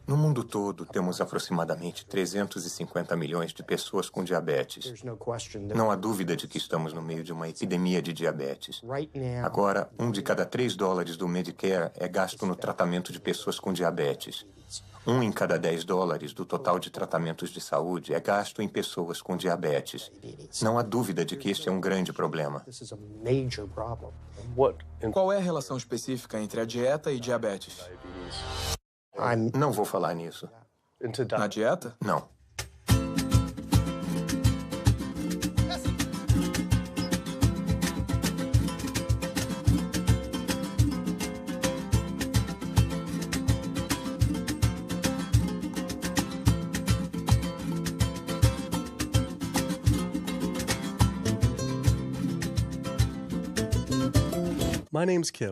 No mundo todo, temos aproximadamente 350 milhões de pessoas com diabetes. Não há dúvida de que estamos no meio de uma epidemia de diabetes. Agora, $1 de cada 3 dólares do Medicare é gasto no tratamento de pessoas com diabetes. 1 em cada 10 dólares do total de tratamentos de saúde é gasto em pessoas com diabetes. Não há dúvida de que este é um grande problema. Qual é a relação específica entre a dieta e diabetes? Não vou falar nisso. Na dieta? Não.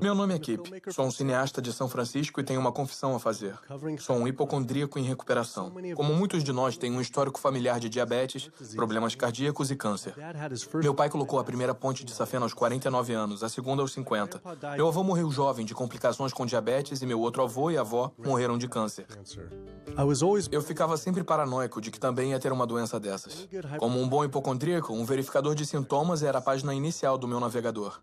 Meu nome é Kip. Sou um cineasta de São Francisco e tenho uma confissão a fazer. Sou um hipocondríaco em recuperação. Como muitos de nós, tenho um histórico familiar de diabetes, problemas cardíacos e câncer. Meu pai colocou a primeira ponte de safena aos 49 anos, a segunda aos 50. Meu avô morreu jovem de complicações com diabetes e meu outro avô e avó morreram de câncer. Eu ficava sempre paranoico de que também ia ter uma doença dessas. Como um bom hipocondríaco, um verificador de sintomas era a página inicial do meu navegador.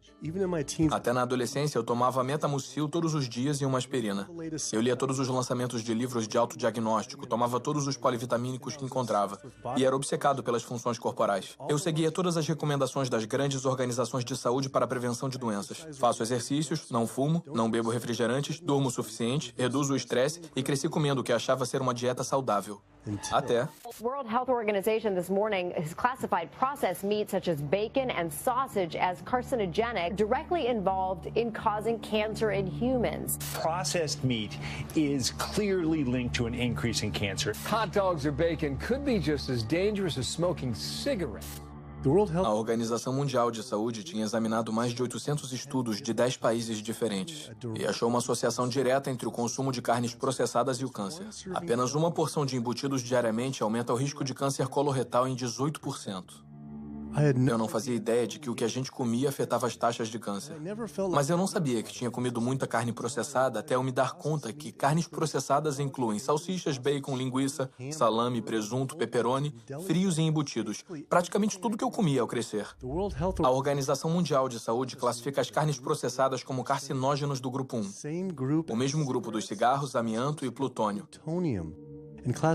Até na adolescência, eu tomava Metamucil todos os dias e uma aspirina. Eu lia todos os lançamentos de livros de autodiagnóstico, tomava todos os polivitamínicos que encontrava e era obcecado pelas funções corporais. Eu seguia todas as recomendações das grandes organizações de saúde para a prevenção de doenças. Faço exercícios, não fumo, não bebo refrigerantes, durmo o suficiente, reduzo o estresse e cresci comendo o que achava ser uma dieta saudável. Até... World Health Organization this morning has classified processed meat such as bacon and sausage as carcinogenic, directly involved in causing cancer in humans. Processed meat is clearly linked to an increase in cancer. Hot dogs or bacon could be just as dangerous as smoking cigarettes. A Organização Mundial de Saúde tinha examinado mais de 800 estudos de 10 países diferentes e achou uma associação direta entre o consumo de carnes processadas e o câncer. Apenas uma porção de embutidos diariamente aumenta o risco de câncer coloretal em 18%. Eu não fazia ideia de que o que a gente comia afetava as taxas de câncer. Mas eu não sabia que tinha comido muita carne processada até eu me dar conta que carnes processadas incluem salsichas, bacon, linguiça, salame, presunto, pepperoni, frios e embutidos. Praticamente tudo que eu comia ao crescer. A Organização Mundial de Saúde classifica as carnes processadas como carcinógenos do grupo 1. O mesmo grupo dos cigarros, amianto e plutônio.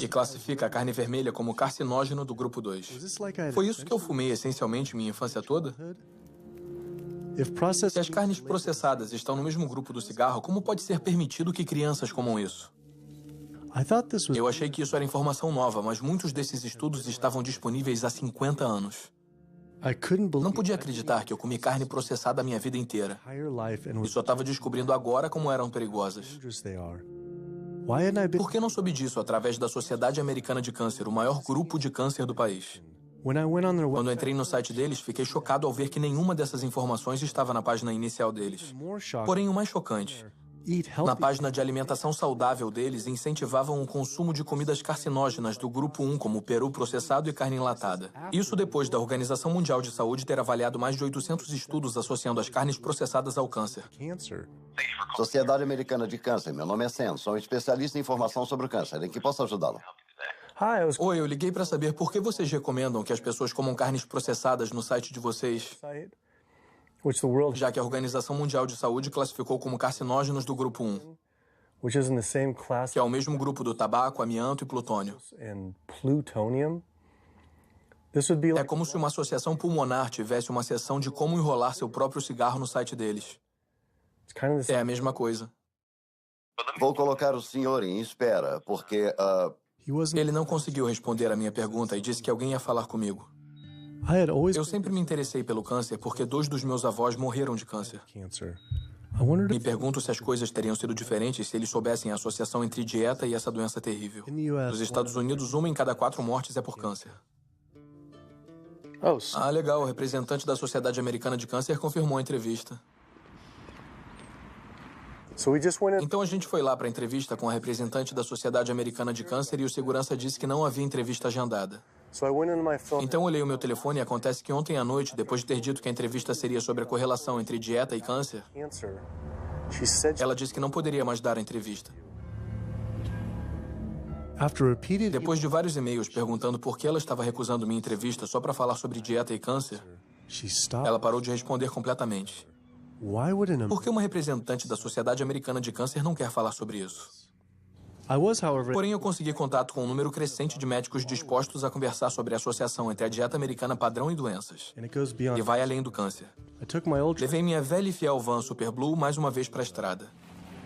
E classifica a carne vermelha como carcinógeno do grupo 2. Foi isso que eu fumei essencialmente minha infância toda? Se as carnes processadas estão no mesmo grupo do cigarro, como pode ser permitido que crianças comam isso? Eu achei que isso era informação nova, mas muitos desses estudos estavam disponíveis há 50 anos. Não podia acreditar que eu comi carne processada a minha vida inteira. E só estava descobrindo agora como eram perigosas. Por que não soube disso através da Sociedade Americana de Câncer, o maior grupo de câncer do país? Quando entrei no site deles, fiquei chocado ao ver que nenhuma dessas informações estava na página inicial deles. Porém, o mais chocante, na página de alimentação saudável deles, incentivavam o consumo de comidas carcinógenas do grupo 1, como peru processado e carne enlatada. Isso depois da Organização Mundial de Saúde ter avaliado mais de 800 estudos associando as carnes processadas ao câncer. Sociedade Americana de Câncer, meu nome é Sam, sou um especialista em informação sobre o câncer. Em que posso ajudá-lo? Oi, eu liguei para saber por que vocês recomendam que as pessoas comam carnes processadas no site de vocês, já que a Organização Mundial de Saúde classificou como carcinógenos do grupo 1, que é o mesmo grupo do tabaco, amianto e plutônio. É como se uma associação pulmonar tivesse uma seção de como enrolar seu próprio cigarro no site deles. É a mesma coisa. Vou colocar o senhor em espera, porque... Ele não conseguiu responder a minha pergunta e disse que alguém ia falar comigo. Eu sempre me interessei pelo câncer porque 2 dos meus avós morreram de câncer. Me pergunto se as coisas teriam sido diferentes se eles soubessem a associação entre dieta e essa doença terrível. Nos Estados Unidos, 1 em cada 4 mortes é por câncer. Ah, legal. O representante da Sociedade Americana de Câncer confirmou a entrevista. Então a gente foi lá para a entrevista com a representante da Sociedade Americana de Câncer e o segurança disse que não havia entrevista agendada. Então olhei o meu telefone e acontece que ontem à noite, depois de ter dito que a entrevista seria sobre a correlação entre dieta e câncer, ela disse que não poderia mais dar a entrevista. Depois de vários e-mails perguntando por que ela estava recusando minha entrevista só para falar sobre dieta e câncer, ela parou de responder completamente. Por que uma representante da Sociedade Americana de Câncer não quer falar sobre isso? Porém, eu consegui contato com um número crescente de médicos dispostos a conversar sobre a associação entre a dieta americana padrão e doenças. E vai além do câncer. Levei minha velha e fiel van Super Blue mais uma vez para a estrada.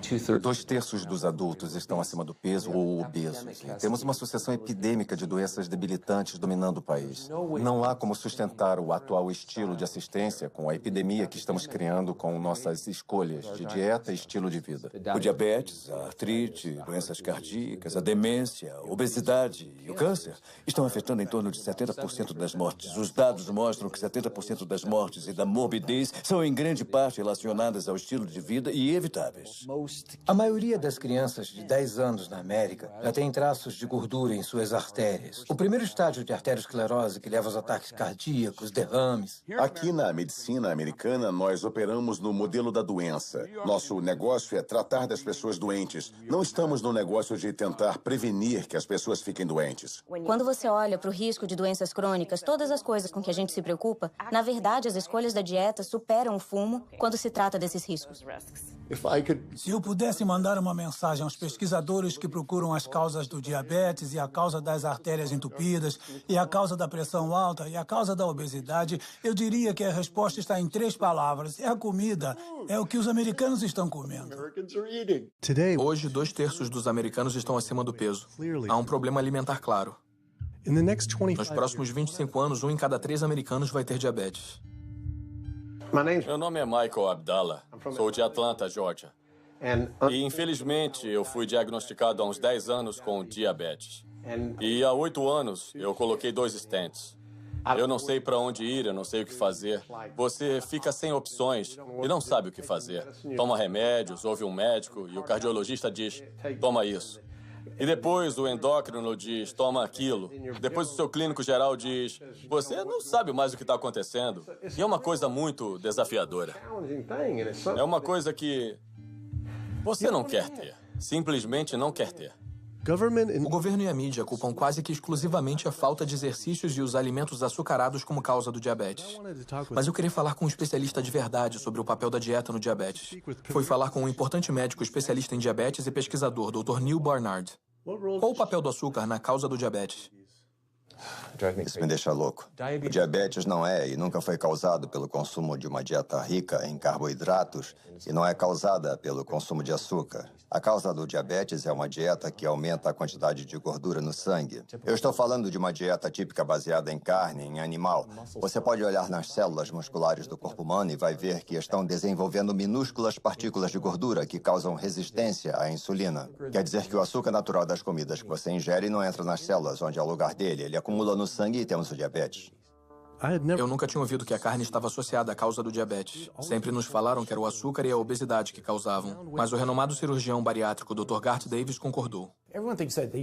2/3 dos adultos estão acima do peso ou obesos. E temos uma sucessão epidêmica de doenças debilitantes dominando o país. Não há como sustentar o atual estilo de assistência com a epidemia que estamos criando com nossas escolhas de dieta e estilo de vida. O diabetes, a artrite, doenças cardíacas, a demência, a obesidade e o câncer estão afetando em torno de 70% das mortes. Os dados mostram que 70% das mortes e da morbidez são em grande parte relacionadas ao estilo de vida e evitáveis. A maioria das crianças de 10 anos na América já tem traços de gordura em suas artérias. O primeiro estágio de arteriosclerose que leva aos ataques cardíacos, derrames. Aqui na medicina americana, nós operamos no modelo da doença. Nosso negócio é tratar das pessoas doentes. Não estamos no negócio de tentar prevenir que as pessoas fiquem doentes. Quando você olha para o risco de doenças crônicas, todas as coisas com que a gente se preocupa, na verdade, as escolhas da dieta superam o fumo quando se trata desses riscos. Se eu pudesse mandar uma mensagem aos pesquisadores que procuram as causas do diabetes e a causa das artérias entupidas e a causa da pressão alta e a causa da obesidade, eu diria que a resposta está em 3 palavras. É a comida. É o que os americanos estão comendo. Hoje, 2/3 dos americanos estão acima do peso. Há um problema alimentar claro. Nos próximos 25 anos, 1 em cada 3 americanos vai ter diabetes. Meu nome é Michael Abdallah. Sou de Atlanta, Georgia. E, infelizmente, eu fui diagnosticado há uns 10 anos com diabetes. E há 8 anos, eu coloquei 2 stents. Eu não sei para onde ir, eu não sei o que fazer. Você fica sem opções e não sabe o que fazer. Toma remédios, ouve um médico e o cardiologista diz, toma isso. E depois o endócrino diz, toma aquilo. Depois o seu clínico geral diz, você não sabe mais o que está acontecendo. E é uma coisa muito desafiadora. É uma coisa que você não quer ter. Simplesmente não quer ter. O governo e a mídia culpam quase que exclusivamente a falta de exercícios e os alimentos açucarados como causa do diabetes. Mas eu queria falar com um especialista de verdade sobre o papel da dieta no diabetes. Fui falar com um importante médico especialista em diabetes e pesquisador, Dr. Neil Barnard. Qual o papel do açúcar na causa do diabetes? Isso me deixa louco. O diabetes não é e nunca foi causado pelo consumo de uma dieta rica em carboidratos e não é causada pelo consumo de açúcar. A causa do diabetes é uma dieta que aumenta a quantidade de gordura no sangue. Eu estou falando de uma dieta típica baseada em carne, em animal. Você pode olhar nas células musculares do corpo humano e vai ver que estão desenvolvendo minúsculas partículas de gordura que causam resistência à insulina. Quer dizer que o açúcar natural das comidas que você ingere não entra nas células onde é o lugar dele. Ele acumula no sangue e temos o diabetes. Eu nunca tinha ouvido que a carne estava associada à causa do diabetes. Sempre nos falaram que era o açúcar e a obesidade que causavam. Mas o renomado cirurgião bariátrico Dr. Garth Davis concordou.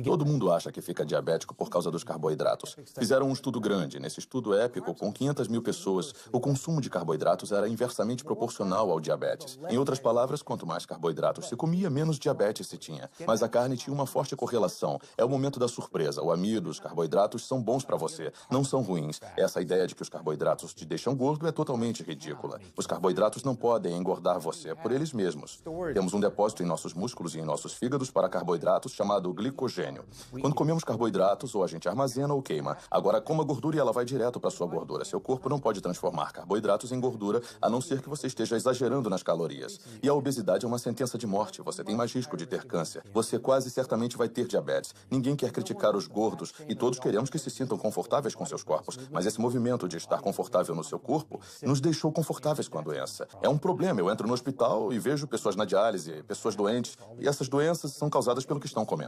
Todo mundo acha que fica diabético por causa dos carboidratos. Fizeram um estudo grande. Nesse estudo épico, com 500 mil pessoas, o consumo de carboidratos era inversamente proporcional ao diabetes. Em outras palavras, quanto mais carboidratos se comia, menos diabetes se tinha. Mas a carne tinha uma forte correlação. É o momento da surpresa. O amido, os carboidratos são bons para você, não são ruins. Essa ideia de que os carboidratos te deixam gordo é totalmente ridícula. Os carboidratos não podem engordar você por eles mesmos. Temos um depósito em nossos músculos e em nossos fígados para carboidratos chamado glicogênio. Quando comemos carboidratos, ou a gente armazena ou queima. Agora, coma gordura e ela vai direto para sua gordura. Seu corpo não pode transformar carboidratos em gordura, a não ser que você esteja exagerando nas calorias. E a obesidade é uma sentença de morte. Você tem mais risco de ter câncer. Você quase certamente vai ter diabetes. Ninguém quer criticar os gordos e todos queremos que se sintam confortáveis com seus corpos. Mas esse movimento de estar confortável no seu corpo nos deixou confortáveis com a doença. É um problema. Eu entro no hospital e vejo pessoas na diálise, pessoas doentes, e essas doenças são causadas pelo que estão comendo.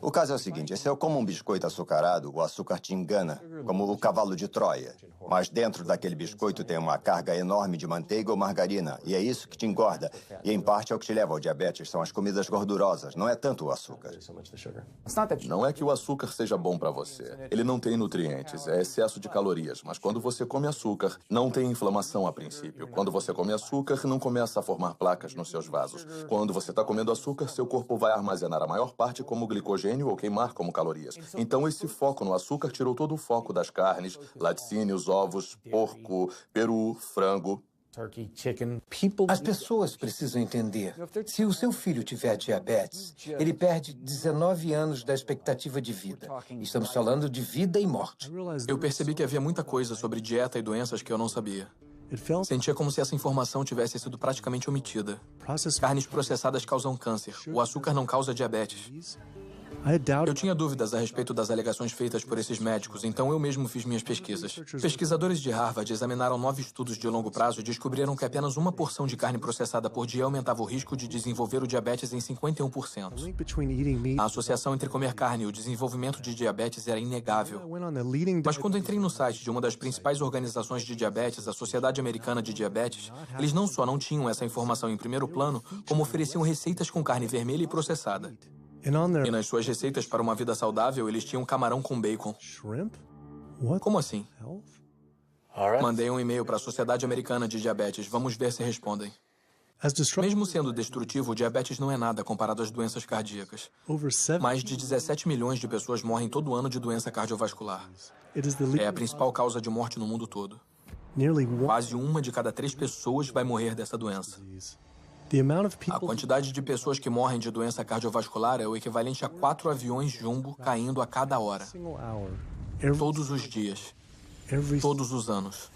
O caso é o seguinte, se eu como um biscoito açucarado, o açúcar te engana, como o cavalo de Troia. Mas dentro daquele biscoito tem uma carga enorme de manteiga ou margarina, e é isso que te engorda. E em parte é o que te leva ao diabetes, são as comidas gordurosas, não é tanto o açúcar. Não é que o açúcar seja bom para você. Ele não tem nutrientes, é excesso de calorias. Mas quando você come açúcar, não tem inflamação a princípio. Quando você come açúcar, não começa a formar placas nos seus vasos. Quando você está comendo açúcar, seu corpo vai armazenar armazenar a maior parte como glicogênio ou queimar como calorias. Então, esse foco no açúcar tirou todo o foco das carnes, laticínios, ovos, porco, peru, frango. As pessoas precisam entender. Se o seu filho tiver diabetes, ele perde 19 anos da expectativa de vida. Estamos falando de vida e morte. Eu percebi que havia muita coisa sobre dieta e doenças que eu não sabia. Sentia como se essa informação tivesse sido praticamente omitida. Carnes processadas causam câncer. O açúcar não causa diabetes. Eu tinha dúvidas a respeito das alegações feitas por esses médicos, então eu mesmo fiz minhas pesquisas. Pesquisadores de Harvard examinaram 9 estudos de longo prazo e descobriram que apenas uma porção de carne processada por dia aumentava o risco de desenvolver o diabetes em 51%. A associação entre comer carne e o desenvolvimento de diabetes era inegável. Mas quando entrei no site de uma das principais organizações de diabetes, a Sociedade Americana de Diabetes, eles não só não tinham essa informação em primeiro plano, como ofereciam receitas com carne vermelha e processada. E nas suas receitas para uma vida saudável, eles tinham camarão com bacon. Como assim? Mandei um e-mail para a Sociedade Americana de Diabetes. Vamos ver se respondem. Mesmo sendo destrutivo, o diabetes não é nada comparado às doenças cardíacas. Mais de 17 milhões de pessoas morrem todo ano de doença cardiovascular. É a principal causa de morte no mundo todo. Quase 1 de cada 3 pessoas vai morrer dessa doença. A quantidade de pessoas que morrem de doença cardiovascular é o equivalente a 4 aviões jumbo caindo a cada hora. Todos os dias. Todos os anos.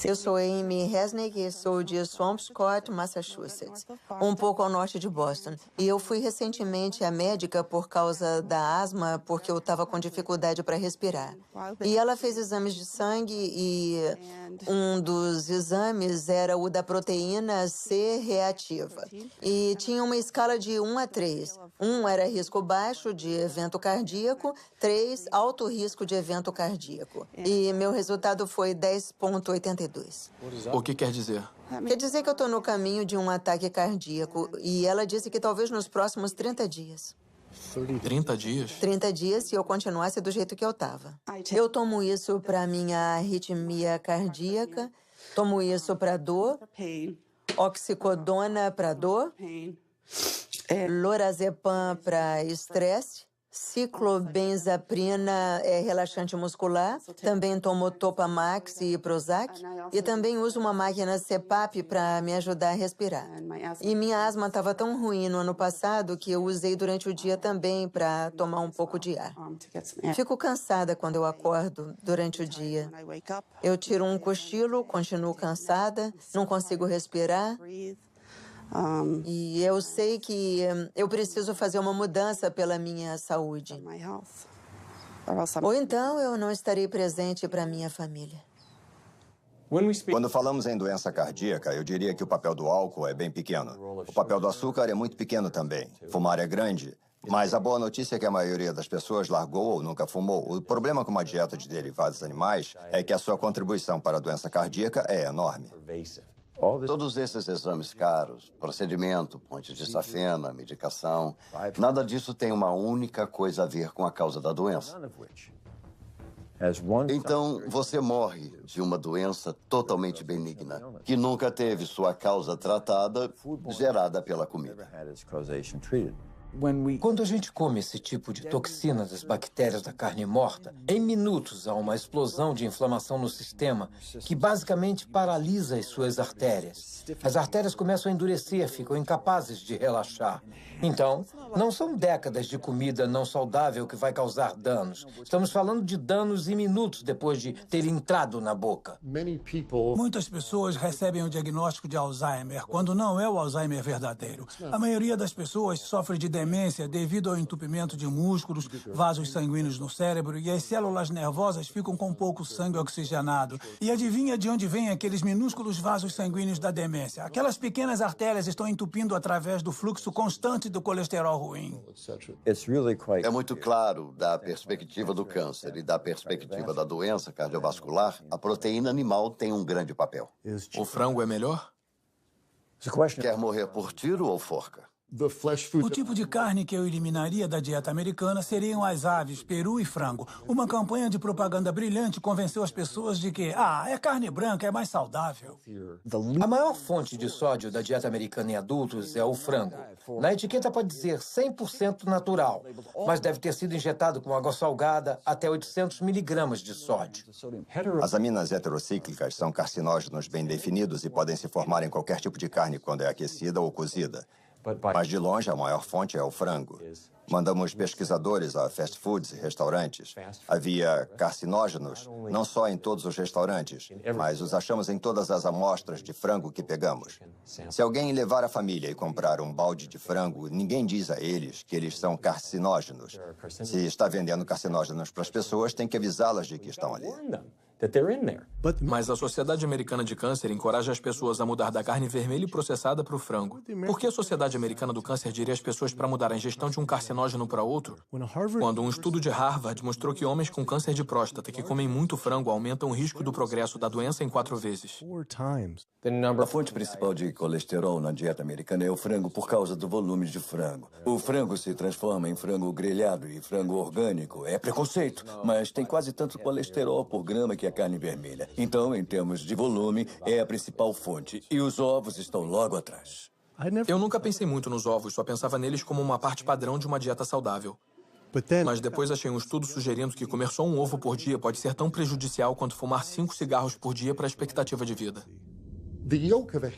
Eu sou Amy Resnick e sou de Swampscott, Massachusetts, um pouco ao norte de Boston. E eu fui recentemente à médica por causa da asma, porque eu estava com dificuldade para respirar. E ela fez exames de sangue e um dos exames era o da proteína C reativa. E tinha uma escala de 1 a 3. 1 era risco baixo de evento cardíaco, 3 alto risco de evento cardíaco. E meu resultado foi 10,82. O que quer dizer? Quer dizer que eu estou no caminho de um ataque cardíaco. E ela disse que talvez nos próximos 30 dias. 30 dias? 30 dias se eu continuasse do jeito que eu estava. Eu tomo isso para minha arritmia cardíaca, tomo isso para dor, oxicodona para dor, lorazepam para estresse, ciclobenzaprina é relaxante muscular, também tomo Topamax e Prozac, e também uso uma máquina CPAP para me ajudar a respirar. E minha asma estava tão ruim no ano passado que eu usei durante o dia também para tomar um pouco de ar. Fico cansada quando eu acordo durante o dia. Eu tiro um cochilo, continuo cansada, não consigo respirar. E eu sei que eu preciso fazer uma mudança pela minha saúde. Ou então eu não estarei presente para minha família. Quando falamos em doença cardíaca, eu diria que o papel do álcool é bem pequeno. O papel do açúcar é muito pequeno também. Fumar é grande. Mas a boa notícia é que a maioria das pessoas largou ou nunca fumou. O problema com uma dieta de derivados animais é que a sua contribuição para a doença cardíaca é enorme. Todos esses exames caros, procedimento, ponte de safena, medicação, nada disso tem uma única coisa a ver com a causa da doença. Então, você morre de uma doença totalmente benigna, que nunca teve sua causa tratada, gerada pela comida. Quando a gente come esse tipo de toxina das bactérias da carne morta, em minutos há uma explosão de inflamação no sistema que basicamente paralisa as suas artérias. As artérias começam a endurecer, ficam incapazes de relaxar. Então, não são décadas de comida não saudável que vai causar danos. Estamos falando de danos em minutos depois de ter entrado na boca. Muitas pessoas recebem o diagnóstico de Alzheimer, quando não é o Alzheimer verdadeiro. A maioria das pessoas sofre de demência devido ao entupimento de músculos, vasos sanguíneos no cérebro, e as células nervosas ficam com pouco sangue oxigenado. E adivinha de onde vêm aqueles minúsculos vasos sanguíneos da demência? Aquelas pequenas artérias estão entupindo através do fluxo constante do colesterol ruim. É muito claro, da perspectiva do câncer e da perspectiva da doença cardiovascular, a proteína animal tem um grande papel. O frango é melhor? Quer morrer por tiro ou forca? O tipo de carne que eu eliminaria da dieta americana seriam as aves, peru e frango. Uma campanha de propaganda brilhante convenceu as pessoas de que, é carne branca, é mais saudável. A maior fonte de sódio da dieta americana em adultos é o frango. Na etiqueta pode dizer 100% natural, mas deve ter sido injetado com água salgada até 800 miligramas de sódio. As aminas heterocíclicas são carcinógenos bem definidos e podem se formar em qualquer tipo de carne quando é aquecida ou cozida. Mas, de longe, a maior fonte é o frango. Mandamos pesquisadores a fast foods e restaurantes. Havia carcinógenos, não só em todos os restaurantes, mas os achamos em todas as amostras de frango que pegamos. Se alguém levar a família e comprar um balde de frango, ninguém diz a eles que eles são carcinógenos. Se está vendendo carcinógenos para as pessoas, tem que avisá-las de que estão ali. Mas a Sociedade Americana de Câncer encoraja as pessoas a mudar da carne vermelha e processada para o frango. Por que a Sociedade Americana do Câncer diria às pessoas para mudar a ingestão de um carcinógeno para outro? Quando um estudo de Harvard mostrou que homens com câncer de próstata que comem muito frango aumentam o risco do progresso da doença em 4 vezes. A fonte principal de colesterol na dieta americana é o frango por causa do volume de frango. O frango se transforma em frango grelhado e frango orgânico. É preconceito, mas tem quase tanto colesterol por grama que a carne vermelha. Então, em termos de volume, é a principal fonte. E os ovos estão logo atrás. Eu nunca pensei muito nos ovos, só pensava neles como uma parte padrão de uma dieta saudável. Mas depois achei um estudo sugerindo que comer só um ovo por dia pode ser tão prejudicial quanto fumar 5 cigarros por dia para a expectativa de vida.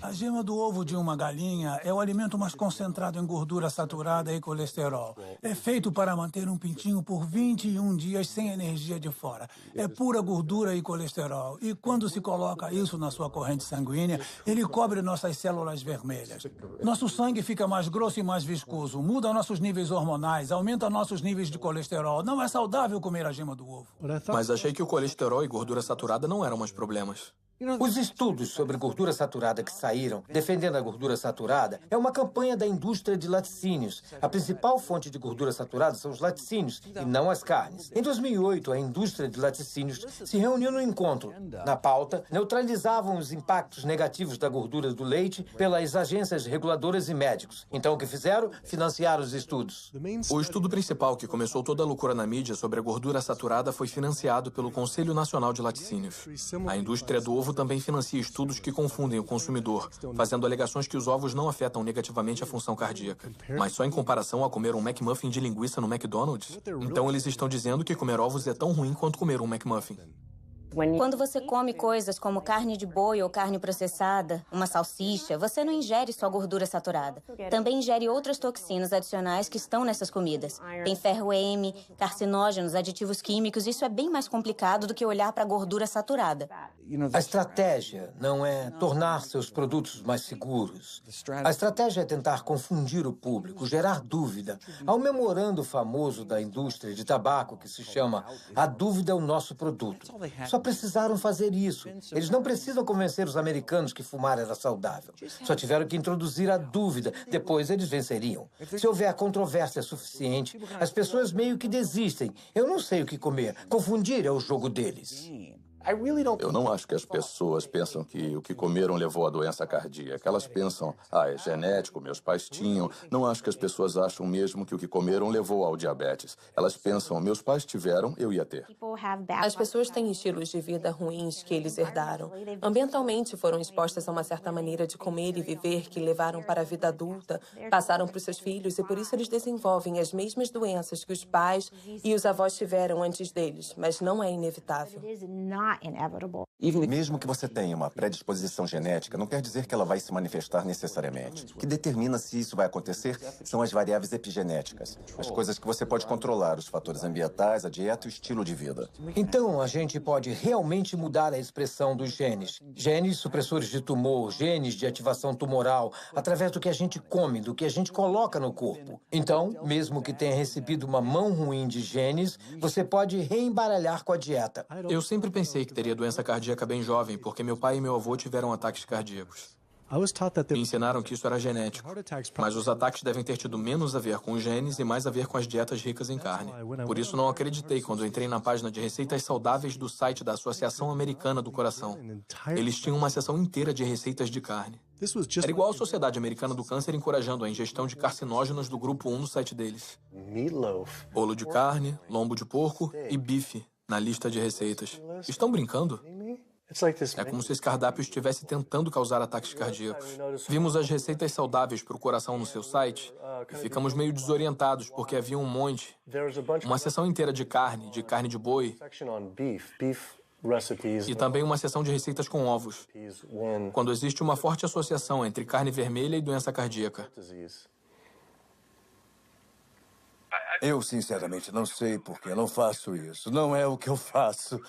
A gema do ovo de uma galinha é o alimento mais concentrado em gordura saturada e colesterol. É feito para manter um pintinho por 21 dias sem energia de fora. É pura gordura e colesterol. E quando se coloca isso na sua corrente sanguínea, ele cobre nossas células vermelhas. Nosso sangue fica mais grosso e mais viscoso, muda nossos níveis hormonais, aumenta nossos níveis de colesterol. Não é saudável comer a gema do ovo. Mas achei que o colesterol e gordura saturada não eram mais problemas. Os estudos sobre gordura saturada que saíram, defendendo a gordura saturada, é uma campanha da indústria de laticínios. A principal fonte de gordura saturada são os laticínios, e não as carnes. Em 2008, a indústria de laticínios se reuniu no encontro. Na pauta, neutralizavam os impactos negativos da gordura do leite pelas agências reguladoras e médicos. Então, o que fizeram? Financiaram os estudos. O estudo principal que começou toda a loucura na mídia sobre a gordura saturada foi financiado pelo Conselho Nacional de Laticínios. A indústria do ovo também financia estudos que confundem o consumidor, fazendo alegações que os ovos não afetam negativamente a função cardíaca. Mas só em comparação a comer um McMuffin de linguiça no McDonald's? Então eles estão dizendo que comer ovos é tão ruim quanto comer um McMuffin. Quando você come coisas como carne de boi ou carne processada, uma salsicha, você não ingere só gordura saturada. Também ingere outras toxinas adicionais que estão nessas comidas. Tem ferro M, carcinógenos, aditivos químicos. Isso é bem mais complicado do que olhar para a gordura saturada. A estratégia não é tornar seus produtos mais seguros. A estratégia é tentar confundir o público, gerar dúvida. Há um memorando famoso da indústria de tabaco que se chama "A dúvida é o nosso produto". Só precisaram fazer isso. Eles não precisam convencer os americanos que fumar era saudável. Só tiveram que introduzir a dúvida. Depois eles venceriam. Se houver controvérsia suficiente, as pessoas meio que desistem. Eu não sei o que comer. Confundir é o jogo deles. Eu não acho que as pessoas pensam que o que comeram levou à doença cardíaca. Elas pensam, é genético, meus pais tinham. Não acho que as pessoas acham mesmo que o que comeram levou ao diabetes. Elas pensam, meus pais tiveram, eu ia ter. As pessoas têm estilos de vida ruins que eles herdaram. Ambientalmente foram expostas a uma certa maneira de comer e viver que levaram para a vida adulta, passaram para os seus filhos e por isso eles desenvolvem as mesmas doenças que os pais e os avós tiveram antes deles, mas não é inevitável. Mesmo que você tenha uma predisposição genética, não quer dizer que ela vai se manifestar necessariamente. O que determina se isso vai acontecer são as variáveis epigenéticas, as coisas que você pode controlar, os fatores ambientais, a dieta e o estilo de vida. Então, a gente pode realmente mudar a expressão dos genes. Genes supressores de tumor, genes de ativação tumoral, através do que a gente come, do que a gente coloca no corpo. Então, mesmo que tenha recebido uma mão ruim de genes, você pode reembaralhar com a dieta. Eu sempre pensei que teria doença cardíaca bem jovem, porque meu pai e meu avô tiveram ataques cardíacos. Me ensinaram que isso era genético, mas os ataques devem ter tido menos a ver com os genes e mais a ver com as dietas ricas em carne. Por isso não acreditei quando entrei na página de receitas saudáveis do site da Associação Americana do Coração. Eles tinham uma seção inteira de receitas de carne. Era igual a Sociedade Americana do Câncer encorajando a ingestão de carcinógenos do grupo 1 no site deles. Bolo de carne, lombo de porco e bife na lista de receitas. Estão brincando? É como se esse cardápio estivesse tentando causar ataques cardíacos. Vimos as receitas saudáveis para o coração no seu site e ficamos meio desorientados porque havia um monte. Uma seção inteira de carne de boi e também uma seção de receitas com ovos, quando existe uma forte associação entre carne vermelha e doença cardíaca. Eu, sinceramente, não sei por que não faço isso. Não é o que eu faço.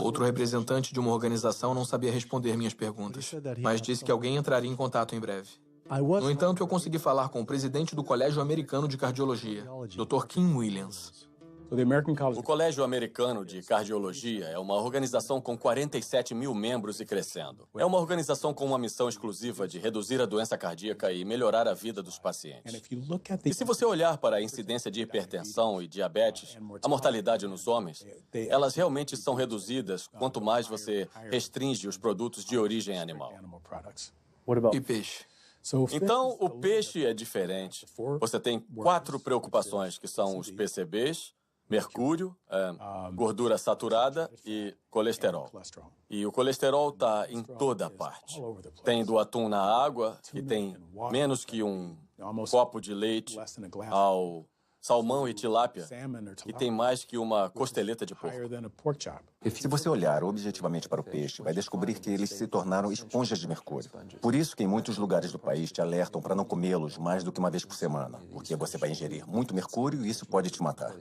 Outro representante de uma organização não sabia responder minhas perguntas, mas disse que alguém entraria em contato em breve. No entanto, eu consegui falar com o presidente do Colégio Americano de Cardiologia, Dr. Kim Williams. O Colégio Americano de Cardiologia é uma organização com 47 mil membros e crescendo. É uma organização com uma missão exclusiva de reduzir a doença cardíaca e melhorar a vida dos pacientes. E se você olhar para a incidência de hipertensão e diabetes, a mortalidade nos homens, elas realmente são reduzidas quanto mais você restringe os produtos de origem animal. E peixe? Então, o peixe é diferente. Você tem 4 preocupações, que são os PCBs, mercúrio, gordura saturada e colesterol. E o colesterol está em toda parte. Tem do atum na água, que tem menos que um copo de leite, ao salmão e tilápia, que tem mais que uma costeleta de porco. Se você olhar objetivamente para o peixe, vai descobrir que eles se tornaram esponjas de mercúrio. Por isso que em muitos lugares do país te alertam para não comê-los mais do que uma vez por semana, porque você vai ingerir muito mercúrio e isso pode te matar.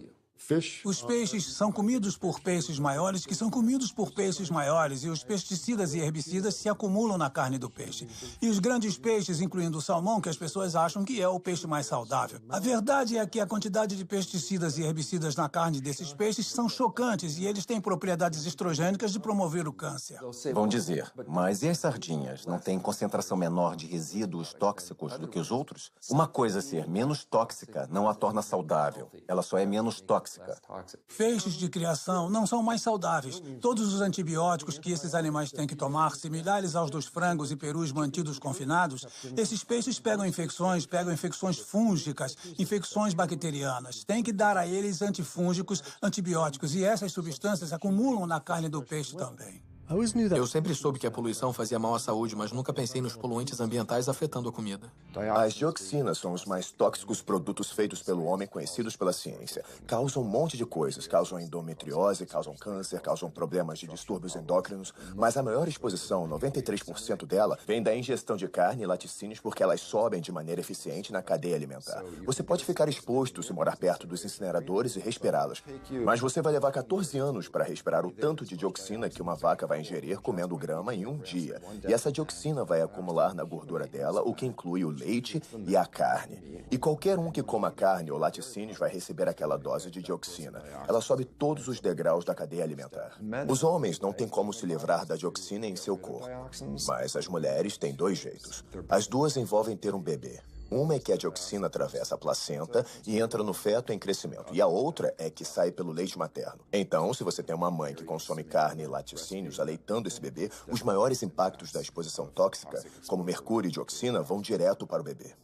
Os peixes são comidos por peixes maiores que são comidos por peixes maiores e os pesticidas e herbicidas se acumulam na carne do peixe. E os grandes peixes, incluindo o salmão, que as pessoas acham que é o peixe mais saudável. A verdade é que a quantidade de pesticidas e herbicidas na carne desses peixes são chocantes e eles têm propriedades estrogênicas de promover o câncer. Vão dizer, mas e as sardinhas? Não têm concentração menor de resíduos tóxicos do que os outros? Uma coisa ser menos tóxica não a torna saudável. Ela só é menos tóxica. Peixes de criação não são mais saudáveis. Todos os antibióticos que esses animais têm que tomar, similares aos dos frangos e perus mantidos confinados, esses peixes pegam infecções fúngicas, infecções bacterianas. Tem que dar a eles antifúngicos, antibióticos, e essas substâncias acumulam na carne do peixe também. Eu sempre soube que a poluição fazia mal à saúde, mas nunca pensei nos poluentes ambientais afetando a comida. As dioxinas são os mais tóxicos produtos feitos pelo homem conhecidos pela ciência. Causam um monte de coisas. Causam endometriose, causam câncer, causam problemas de distúrbios endócrinos. Mas a maior exposição, 93% dela, vem da ingestão de carne e laticínios porque elas sobem de maneira eficiente na cadeia alimentar. Você pode ficar exposto se morar perto dos incineradores e respirá-los. Mas você vai levar 14 anos para respirar o tanto de dioxina que uma vaca vai ingerir comendo grama em um dia. E essa dioxina vai acumular na gordura dela, o que inclui o leite e a carne. E qualquer um que coma carne ou laticínios vai receber aquela dose de dioxina. Ela sobe todos os degraus da cadeia alimentar. Os homens não têm como se livrar da dioxina em seu corpo. Mas as mulheres têm 2 jeitos. As duas envolvem ter um bebê. Uma é que a dioxina atravessa a placenta e entra no feto em crescimento. E a outra é que sai pelo leite materno. Então, se você tem uma mãe que consome carne e laticínios aleitando esse bebê, os maiores impactos da exposição tóxica, como mercúrio e dioxina, vão direto para o bebê.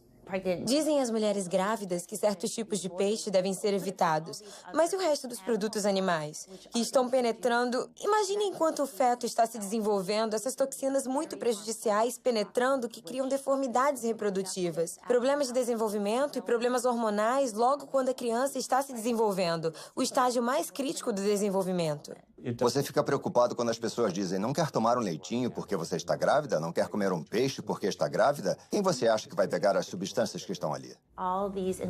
Dizem as mulheres grávidas que certos tipos de peixe devem ser evitados. Mas e o resto dos produtos animais? Que estão penetrando... Imagine enquanto o feto está se desenvolvendo, essas toxinas muito prejudiciais penetrando que criam deformidades reprodutivas, problemas de desenvolvimento e problemas hormonais logo quando a criança está se desenvolvendo, o estágio mais crítico do desenvolvimento. Você fica preocupado quando as pessoas dizem não quer tomar um leitinho porque você está grávida, não quer comer um peixe porque está grávida? Quem você acha que vai pegar as substâncias que estão ali?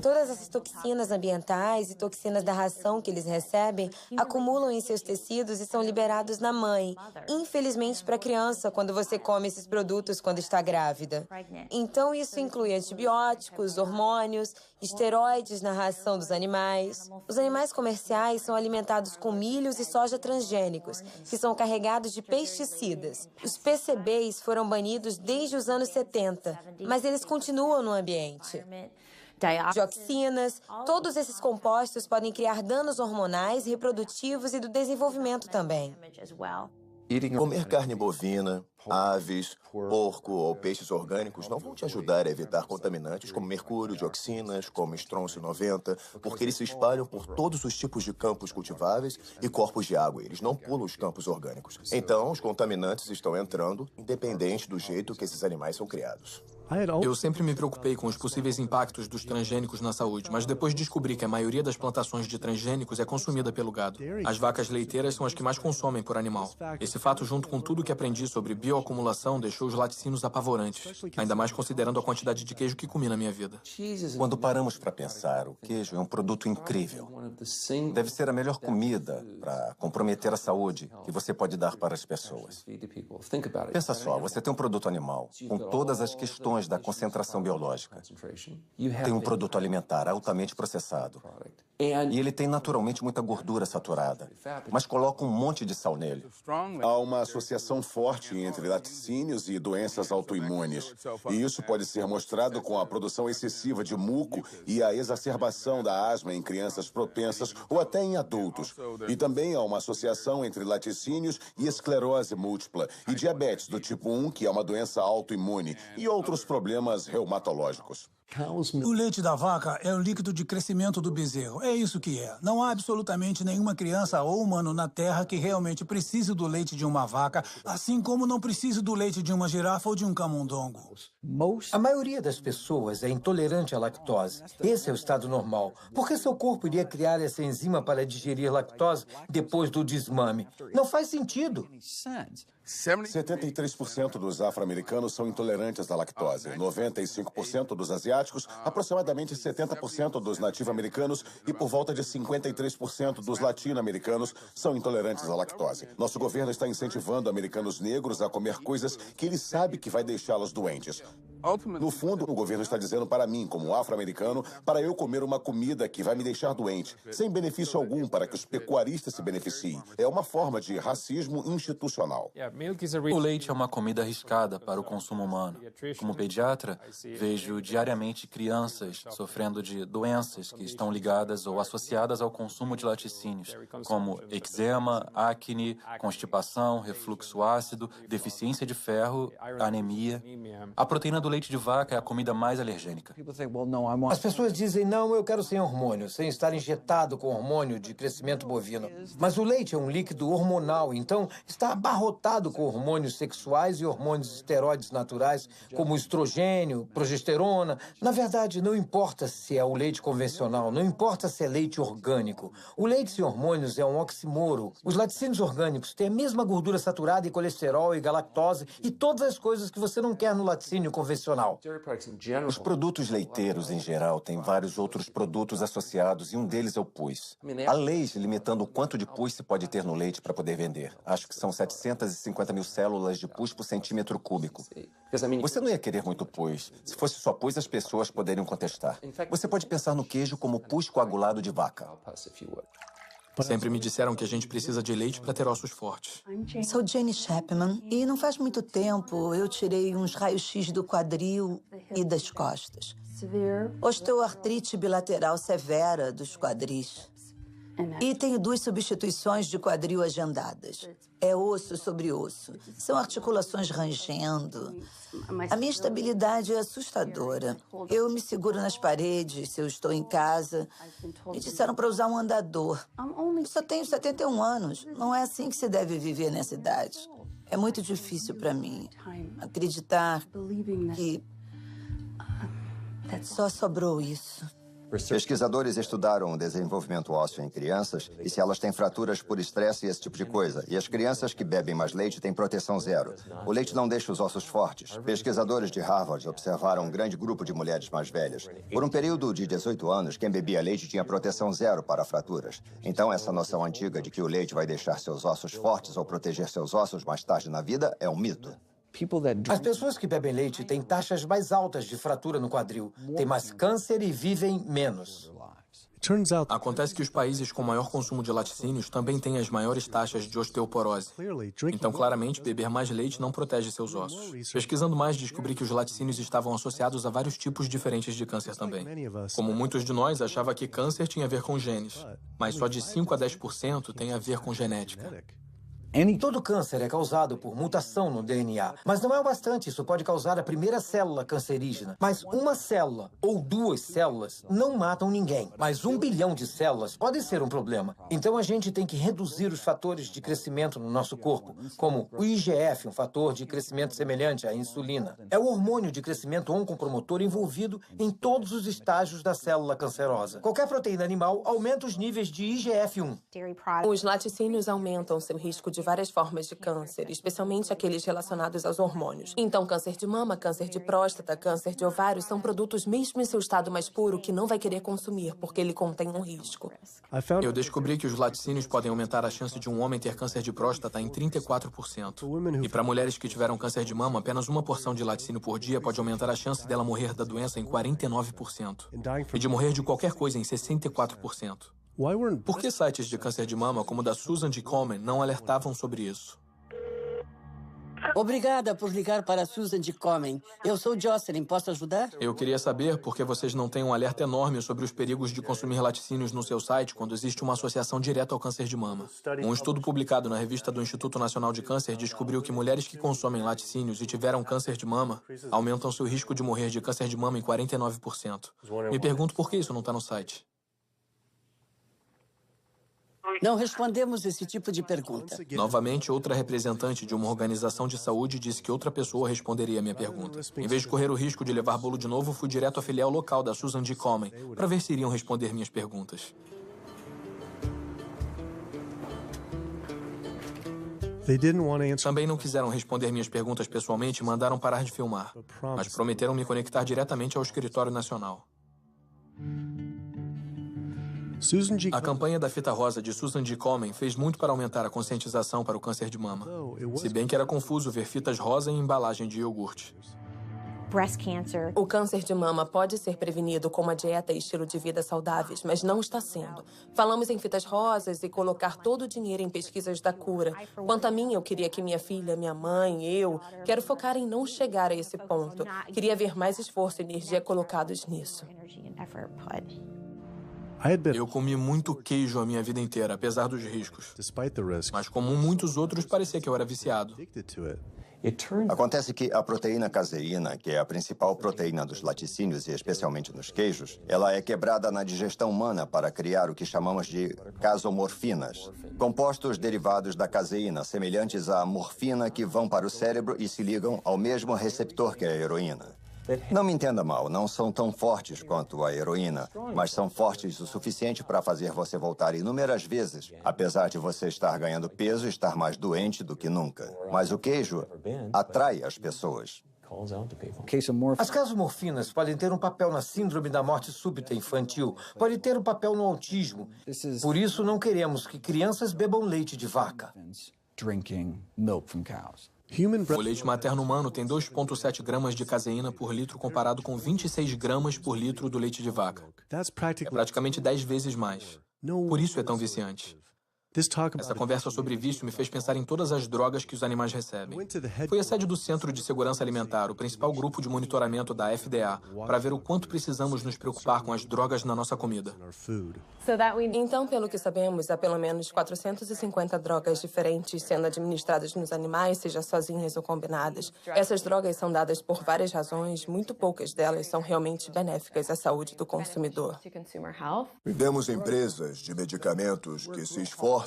Todas essas toxinas ambientais e toxinas da ração que eles recebem acumulam em seus tecidos e são liberados na mãe. Infelizmente para a criança, quando você come esses produtos quando está grávida. Então isso inclui antibióticos, hormônios, esteroides na ração dos animais. Os animais comerciais são alimentados com milhos e soja transgênica transgênicos, que são carregados de pesticidas. Os PCBs foram banidos desde os anos 70, mas eles continuam no ambiente. Dioxinas, todos esses compostos podem criar danos hormonais, reprodutivos e do desenvolvimento também. Comer carne bovina, aves, porco ou peixes orgânicos não vão te ajudar a evitar contaminantes como mercúrio, dioxinas, como estrôncio 90, porque eles se espalham por todos os tipos de campos cultiváveis e corpos de água. Eles não pulam os campos orgânicos. Então, os contaminantes estão entrando, independente do jeito que esses animais são criados. Eu sempre me preocupei com os possíveis impactos dos transgênicos na saúde, mas depois descobri que a maioria das plantações de transgênicos é consumida pelo gado. As vacas leiteiras são as que mais consomem por animal. Esse fato, junto com tudo que aprendi sobre bioacumulação, deixou os laticínios apavorantes, ainda mais considerando a quantidade de queijo que comi na minha vida. Quando paramos para pensar, o queijo é um produto incrível. Deve ser a melhor comida para comprometer a saúde que você pode dar para as pessoas. Pensa só, você tem um produto animal com todas as questões da concentração biológica. Tem um produto alimentar altamente processado. E ele tem naturalmente muita gordura saturada, mas coloca um monte de sal nele. Há uma associação forte entre laticínios e doenças autoimunes. E isso pode ser mostrado com a produção excessiva de muco e a exacerbação da asma em crianças propensas ou até em adultos. E também há uma associação entre laticínios e esclerose múltipla e diabetes do tipo 1, que é uma doença autoimune, e outros problemas reumatológicos. O leite da vaca é o líquido de crescimento do bezerro. É isso que é. Não há absolutamente nenhuma criança ou humano na Terra que realmente precise do leite de uma vaca, assim como não precise do leite de uma girafa ou de um camundongo. A maioria das pessoas é intolerante à lactose. Esse é o estado normal. Por que seu corpo iria criar essa enzima para digerir lactose depois do desmame? Não faz sentido. 73% dos afro-americanos são intolerantes à lactose, 95% dos asiáticos, aproximadamente 70% dos nativo-americanos e por volta de 53% dos latino-americanos são intolerantes à lactose. Nosso governo está incentivando americanos negros a comer coisas que ele sabe que vai deixá-los doentes. No fundo, o governo está dizendo para mim, como afro-americano, para eu comer uma comida que vai me deixar doente, sem benefício algum para que os pecuaristas se beneficiem. É uma forma de racismo institucional. O leite é uma comida arriscada para o consumo humano. Como pediatra, vejo diariamente crianças sofrendo de doenças que estão ligadas ou associadas ao consumo de laticínios, como eczema, acne, constipação, refluxo ácido, deficiência de ferro, anemia. A proteína do leite de vaca é a comida mais alergênica. As pessoas dizem, não, eu quero sem hormônio, sem estar injetado com hormônio de crescimento bovino. Mas o leite é um líquido hormonal, então está abarrotado com hormônios sexuais e hormônios esteroides naturais, como estrogênio, progesterona. Na verdade, não importa se é o leite convencional, não importa se é leite orgânico. O leite sem hormônios é um oxímoro. Os laticínios orgânicos têm a mesma gordura saturada e colesterol e galactose e todas as coisas que você não quer no laticínio convencional. Os produtos leiteiros, em geral, têm vários outros produtos associados e um deles é o pus. Há leis limitando o quanto de pus se pode ter no leite para poder vender. Acho que são 750 mil células de pus por centímetro cúbico. Você não ia querer muito pus. Se fosse só pus, as pessoas poderiam contestar. Você pode pensar no queijo como pus coagulado de vaca. Sempre me disseram que a gente precisa de leite para ter ossos fortes. Sou Jenny Chapman e não faz muito tempo eu tirei uns raios-x do quadril e das costas. Osteoartrite bilateral severa dos quadris. E tenho 2 substituições de quadril agendadas. É osso sobre osso. São articulações rangendo. A minha estabilidade é assustadora. Eu me seguro nas paredes se eu estou em casa. Me disseram para usar um andador. Eu só tenho 71 anos. Não é assim que se deve viver nessa idade. É muito difícil para mim acreditar que só sobrou isso. Pesquisadores estudaram o desenvolvimento ósseo em crianças e se elas têm fraturas por estresse e esse tipo de coisa. E as crianças que bebem mais leite têm proteção zero. O leite não deixa os ossos fortes. Pesquisadores de Harvard observaram um grande grupo de mulheres mais velhas. Por um período de 18 anos, quem bebia leite tinha proteção zero para fraturas. Então, essa noção antiga de que o leite vai deixar seus ossos fortes ou proteger seus ossos mais tarde na vida é um mito. As pessoas que bebem leite têm taxas mais altas de fratura no quadril, têm mais câncer e vivem menos. Acontece que os países com maior consumo de laticínios também têm as maiores taxas de osteoporose. Então, claramente, beber mais leite não protege seus ossos. Pesquisando mais, descobri que os laticínios estavam associados a vários tipos diferentes de câncer também. Como muitos de nós, achava que câncer tinha a ver com genes, mas só de 5 a 10% tem a ver com genética. Todo câncer é causado por mutação no DNA. Mas não é o bastante, isso pode causar a primeira célula cancerígena. Mas uma célula ou 2 células não matam ninguém. Mas 1 bilhão de células pode ser um problema. Então a gente tem que reduzir os fatores de crescimento no nosso corpo, como o IGF, um fator de crescimento semelhante à insulina. É o hormônio de crescimento oncopromotor envolvido em todos os estágios da célula cancerosa. Qualquer proteína animal aumenta os níveis de IGF-1. Os laticínios aumentam seu risco de várias formas de câncer, especialmente aqueles relacionados aos hormônios. Então, câncer de mama, câncer de próstata, câncer de ovário são produtos mesmo em seu estado mais puro que não vai querer consumir, porque ele contém um risco. Eu descobri que os laticínios podem aumentar a chance de um homem ter câncer de próstata em 34%. E para mulheres que tiveram câncer de mama, apenas uma porção de laticínio por dia pode aumentar a chance dela morrer da doença em 49%. E de morrer de qualquer coisa em 64%. Por que sites de câncer de mama, como o da Susan G. Komen, não alertavam sobre isso? Obrigada por ligar para a Susan G. Komen. Eu sou Jocelyn, posso ajudar? Eu queria saber por que vocês não têm um alerta enorme sobre os perigos de consumir laticínios no seu site quando existe uma associação direta ao câncer de mama. Um estudo publicado na revista do Instituto Nacional de Câncer descobriu que mulheres que consomem laticínios e tiveram câncer de mama aumentam seu risco de morrer de câncer de mama em 49%. Me pergunto por que isso não está no site. Não respondemos esse tipo de pergunta. Novamente, outra representante de uma organização de saúde disse que outra pessoa responderia a minha pergunta. Em vez de correr o risco de levar bolo de novo, fui direto à filial local da Susan G. Komen para ver se iriam responder minhas perguntas. Também não quiseram responder minhas perguntas pessoalmente e mandaram parar de filmar, mas prometeram me conectar diretamente ao escritório nacional. A campanha da fita rosa de Susan G. Komen fez muito para aumentar a conscientização para o câncer de mama. Se bem que era confuso ver fitas rosa em embalagem de iogurte. O câncer de mama pode ser prevenido com uma dieta e estilo de vida saudáveis, mas não está sendo. Falamos em fitas rosas e colocar todo o dinheiro em pesquisas da cura. Quanto a mim, eu queria que minha filha, minha mãe, quero focar em não chegar a esse ponto. Queria ver mais esforço e energia colocados nisso. Eu comi muito queijo a minha vida inteira, apesar dos riscos. Mas como muitos outros, parecia que eu era viciado. Acontece que a proteína caseína, que é a principal proteína dos laticínios e especialmente nos queijos, ela é quebrada na digestão humana para criar o que chamamos de casomorfinas, compostos derivados da caseína, semelhantes à morfina que vão para o cérebro e se ligam ao mesmo receptor que a heroína. Não me entenda mal, não são tão fortes quanto a heroína, mas são fortes o suficiente para fazer você voltar inúmeras vezes, apesar de você estar ganhando peso e estar mais doente do que nunca. Mas o queijo atrai as pessoas. As casomorfinas podem ter um papel na síndrome da morte súbita infantil, podem ter um papel no autismo. Por isso, não queremos que crianças bebam leite de vaca. O leite materno humano tem 2,7 gramas de caseína por litro comparado com 26 gramas por litro do leite de vaca. É praticamente 10 vezes mais. Por isso é tão viciante. Essa conversa sobre vício me fez pensar em todas as drogas que os animais recebem. Fui à sede do Centro de Segurança Alimentar, o principal grupo de monitoramento da FDA, para ver o quanto precisamos nos preocupar com as drogas na nossa comida. Então, pelo que sabemos, há pelo menos 450 drogas diferentes sendo administradas nos animais, seja sozinhas ou combinadas. Essas drogas são dadas por várias razões, muito poucas delas são realmente benéficas à saúde do consumidor. Temos empresas de medicamentos que se esforçam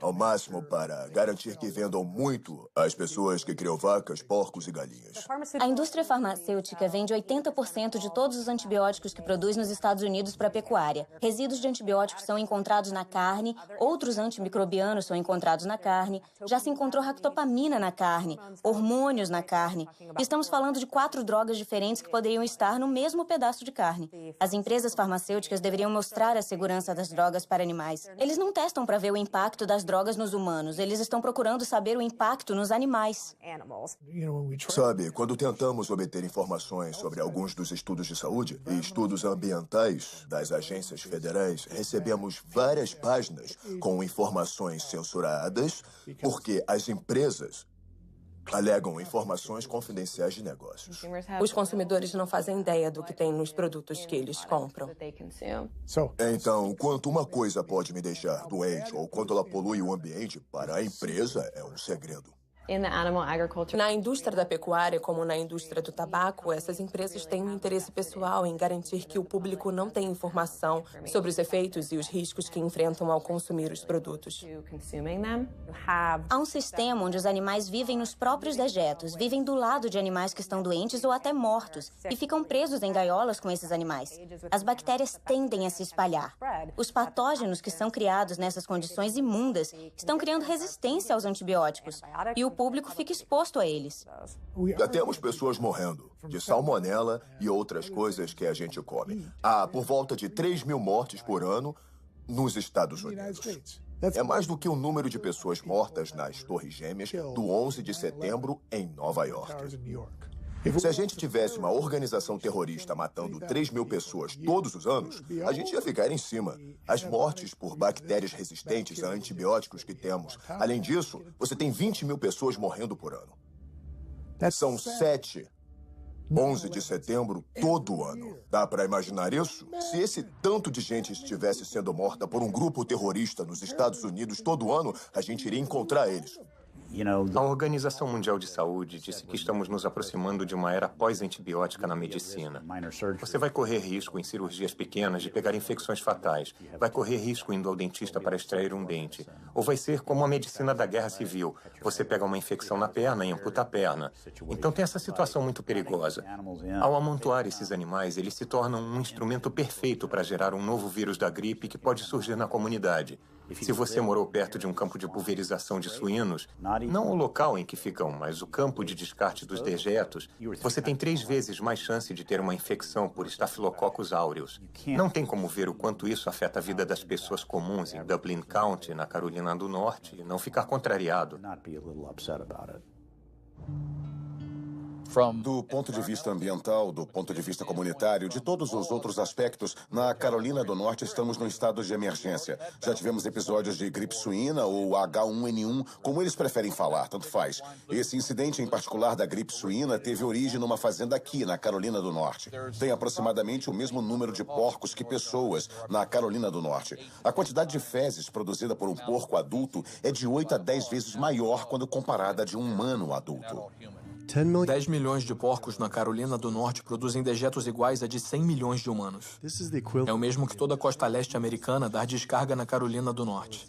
ao máximo para garantir que vendam muito às pessoas que criam vacas, porcos e galinhas. A indústria farmacêutica vende 80% de todos os antibióticos que produz nos Estados Unidos para a pecuária. Resíduos de antibióticos são encontrados na carne, outros antimicrobianos são encontrados na carne, já se encontrou ractopamina na carne, hormônios na carne. Estamos falando de 4 drogas diferentes que poderiam estar no mesmo pedaço de carne. As empresas farmacêuticas deveriam mostrar a segurança das drogas para animais. Eles não testam para ver o impacto das drogas nos humanos. Eles estão procurando saber o impacto nos animais. Sabe, quando tentamos obter informações sobre alguns dos estudos de saúde e estudos ambientais das agências federais, recebemos várias páginas com informações censuradas porque as empresas alegam informações confidenciais de negócios. Os consumidores não fazem ideia do que tem nos produtos que eles compram. Então, quanto uma coisa pode me deixar doente ou quanto ela polui o ambiente, para a empresa é um segredo. Na indústria da pecuária, como na indústria do tabaco, essas empresas têm um interesse pessoal em garantir que o público não tenha informação sobre os efeitos e os riscos que enfrentam ao consumir os produtos. Há um sistema onde os animais vivem nos próprios dejetos, vivem do lado de animais que estão doentes ou até mortos, e ficam presos em gaiolas com esses animais. As bactérias tendem a se espalhar. Os patógenos que são criados nessas condições imundas estão criando resistência aos antibióticos, e o público fica exposto a eles. Já temos pessoas morrendo de salmonela e outras coisas que a gente come. Há por volta de 3.000 mortes por ano nos Estados Unidos. É mais do que o número de pessoas mortas nas Torres Gêmeas do 11 de setembro em Nova York. Se a gente tivesse uma organização terrorista matando 3.000 pessoas todos os anos, a gente ia ficar em cima. As mortes por bactérias resistentes a antibióticos que temos. Além disso, você tem 20.000 pessoas morrendo por ano. São 7, 11 de setembro todo ano. Dá para imaginar isso? Se esse tanto de gente estivesse sendo morta por um grupo terrorista nos Estados Unidos todo ano, a gente iria encontrar eles. A Organização Mundial de Saúde disse que estamos nos aproximando de uma era pós-antibiótica na medicina. Você vai correr risco em cirurgias pequenas de pegar infecções fatais. Vai correr risco indo ao dentista para extrair um dente. Ou vai ser como a medicina da guerra civil. Você pega uma infecção na perna e amputa a perna. Então tem essa situação muito perigosa. Ao amontoar esses animais, eles se tornam um instrumento perfeito para gerar um novo vírus da gripe que pode surgir na comunidade. Se você morou perto de um campo de pulverização de suínos, não o local em que ficam, mas o campo de descarte dos dejetos, você tem 3 vezes mais chance de ter uma infecção por Staphylococcus aureus. Não tem como ver o quanto isso afeta a vida das pessoas comuns em Dublin County, na Carolina do Norte, e não ficar contrariado. Do ponto de vista ambiental, do ponto de vista comunitário, de todos os outros aspectos, na Carolina do Norte estamos no estado de emergência. Já tivemos episódios de gripe suína ou H1N1, como eles preferem falar, tanto faz. Esse incidente em particular da gripe suína teve origem numa fazenda aqui, na Carolina do Norte. Tem aproximadamente o mesmo número de porcos que pessoas na Carolina do Norte. A quantidade de fezes produzida por um porco adulto é de 8 a 10 vezes maior quando comparada a de um humano adulto. 10 milhões de porcos na Carolina do Norte produzem dejetos iguais a de 100 milhões de humanos. É o mesmo que toda a costa leste americana dar descarga na Carolina do Norte.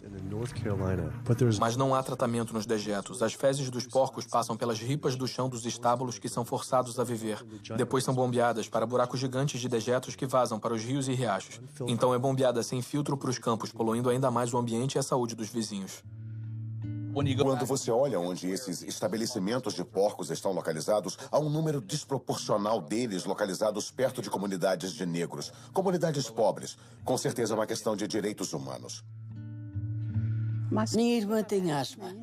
Mas não há tratamento nos dejetos. As fezes dos porcos passam pelas ripas do chão dos estábulos que são forçados a viver. Depois são bombeadas para buracos gigantes de dejetos que vazam para os rios e riachos. Então é bombeada sem filtro para os campos, poluindo ainda mais o ambiente e a saúde dos vizinhos. Quando você olha onde esses estabelecimentos de porcos estão localizados, há um número desproporcional deles localizados perto de comunidades de negros, comunidades pobres. Com certeza é uma questão de direitos humanos. Minha irmã tem asma.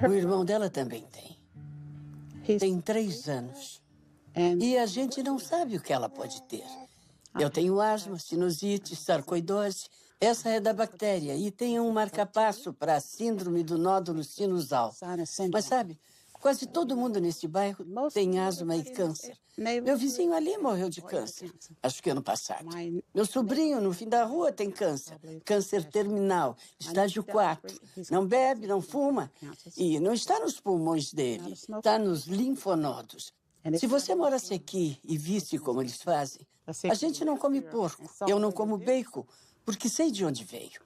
O irmão dela também tem. Tem 3 anos. E a gente não sabe o que ela pode ter. Eu tenho asma, sinusite, sarcoidose. Essa é da bactéria e tem um marcapasso para a síndrome do nódulo sinusal. Mas sabe, quase todo mundo nesse bairro tem asma e câncer. Meu vizinho ali morreu de câncer, acho que ano passado. Meu sobrinho no fim da rua tem câncer, câncer terminal, estágio 4. Não bebe, não fuma e não está nos pulmões dele, está nos linfonodos. Se você morasse aqui e visse como eles fazem, a gente não come porco, eu não como bacon, porque sei de onde veio.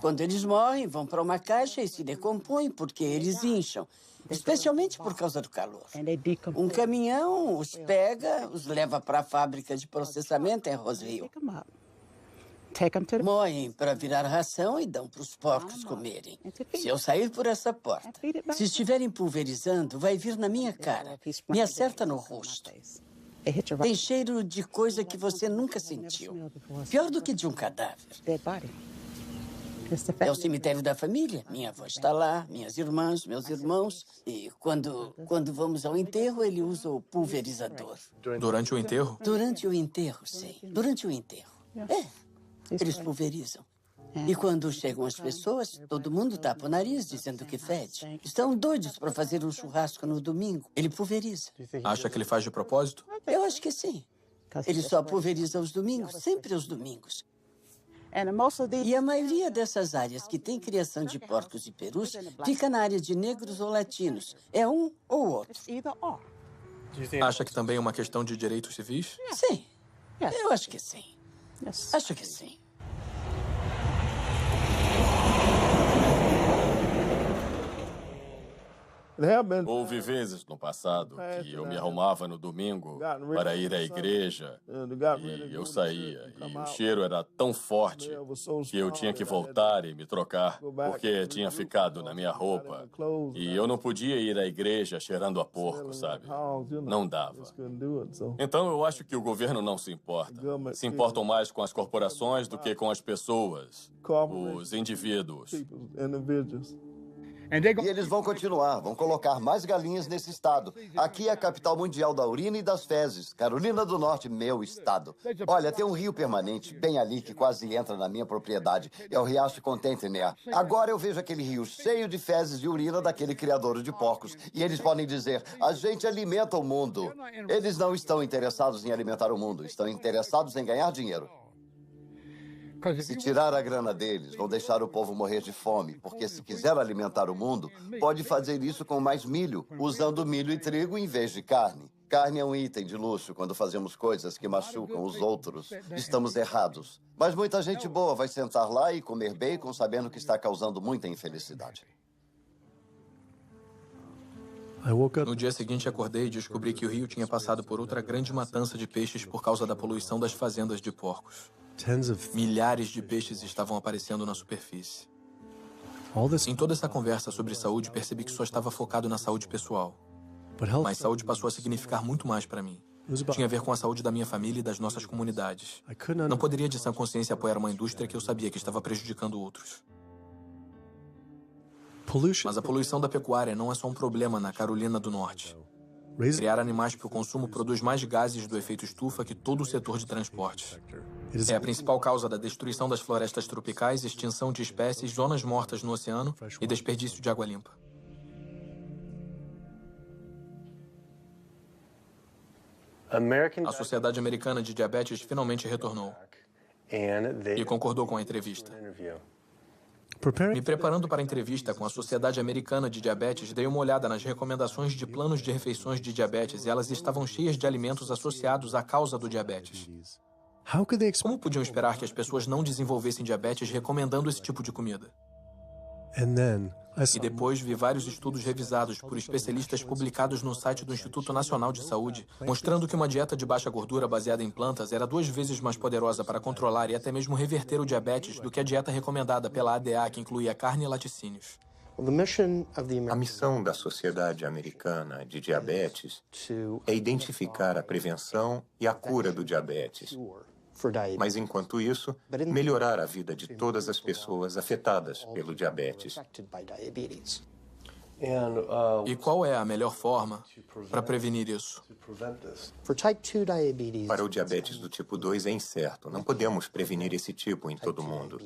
Quando eles morrem, vão para uma caixa e se decompõem porque eles incham, especialmente por causa do calor. Um caminhão os pega, os leva para a fábrica de processamento em Roseville. Moem para virar ração e dão para os porcos comerem. Se eu sair por essa porta, se estiverem pulverizando, vai vir na minha cara, me acerta no rosto. Tem cheiro de coisa que você nunca sentiu. Pior do que de um cadáver. É o cemitério da família. Minha avó está lá, minhas irmãs, meus irmãos. E quando vamos ao enterro, ele usa o pulverizador. Durante o enterro? Durante o enterro, sim. Durante o enterro. Eles pulverizam. E quando chegam as pessoas, todo mundo tapa o nariz, dizendo que fede. Estão doidos para fazer um churrasco no domingo. Ele pulveriza. Acha que ele faz de propósito? Eu acho que sim. Ele só pulveriza aos domingos, sempre aos domingos. E a maioria dessas áreas que tem criação de porcos e perus fica na área de negros ou latinos. É um ou outro. Acha que também é uma questão de direitos civis? Sim. Eu acho que sim. Acho que sim. Houve vezes no passado que eu me arrumava no domingo para ir à igreja e eu saía. E o cheiro era tão forte que eu tinha que voltar e me trocar porque tinha ficado na minha roupa. E eu não podia ir à igreja cheirando a porco, sabe? Não dava. Então eu acho que o governo não se importa. Se importam mais com as corporações do que com as pessoas, os indivíduos. E eles vão continuar, vão colocar mais galinhas nesse estado. Aqui é a capital mundial da urina e das fezes. Carolina do Norte, meu estado. Olha, tem um rio permanente bem ali que quase entra na minha propriedade. É o Riacho Contentner. Agora eu vejo aquele rio cheio de fezes e urina daquele criador de porcos. E eles podem dizer, a gente alimenta o mundo. Eles não estão interessados em alimentar o mundo, estão interessados em ganhar dinheiro. Se tirar a grana deles, vão deixar o povo morrer de fome, porque se quiser alimentar o mundo, pode fazer isso com mais milho, usando milho e trigo em vez de carne. Carne é um item de luxo quando fazemos coisas que machucam os outros. Estamos errados. Mas muita gente boa vai sentar lá e comer bacon sabendo que está causando muita infelicidade. No dia seguinte, acordei e descobri que o rio tinha passado por outra grande matança de peixes por causa da poluição das fazendas de porcos. Milhares de peixes estavam aparecendo na superfície. Em toda essa conversa sobre saúde, percebi que só estava focado na saúde pessoal. Mas saúde passou a significar muito mais para mim. Tinha a ver com a saúde da minha família e das nossas comunidades. Não poderia, de sã consciência, apoiar uma indústria que eu sabia que estava prejudicando outros. Mas a poluição da pecuária não é só um problema na Carolina do Norte. Criar animais para o consumo produz mais gases do efeito estufa que todo o setor de transporte. É a principal causa da destruição das florestas tropicais, extinção de espécies, zonas mortas no oceano e desperdício de água limpa. A Sociedade Americana de Diabetes finalmente retornou e concordou com a entrevista. Me preparando para a entrevista com a Sociedade Americana de Diabetes, dei uma olhada nas recomendações de planos de refeições de diabetes e elas estavam cheias de alimentos associados à causa do diabetes. Como podiam esperar que as pessoas não desenvolvessem diabetes recomendando esse tipo de comida? E depois vi vários estudos revisados por especialistas publicados no site do Instituto Nacional de Saúde, mostrando que uma dieta de baixa gordura baseada em plantas era 2 vezes mais poderosa para controlar e até mesmo reverter o diabetes do que a dieta recomendada pela ADA, que incluía carne e laticínios. A missão da Sociedade Americana de Diabetes é identificar a prevenção e a cura do diabetes. Mas, enquanto isso, melhorar a vida de todas as pessoas afetadas pelo diabetes. E qual é a melhor forma para prevenir isso? Para o diabetes do tipo 2 é incerto. Não podemos prevenir esse tipo em todo mundo.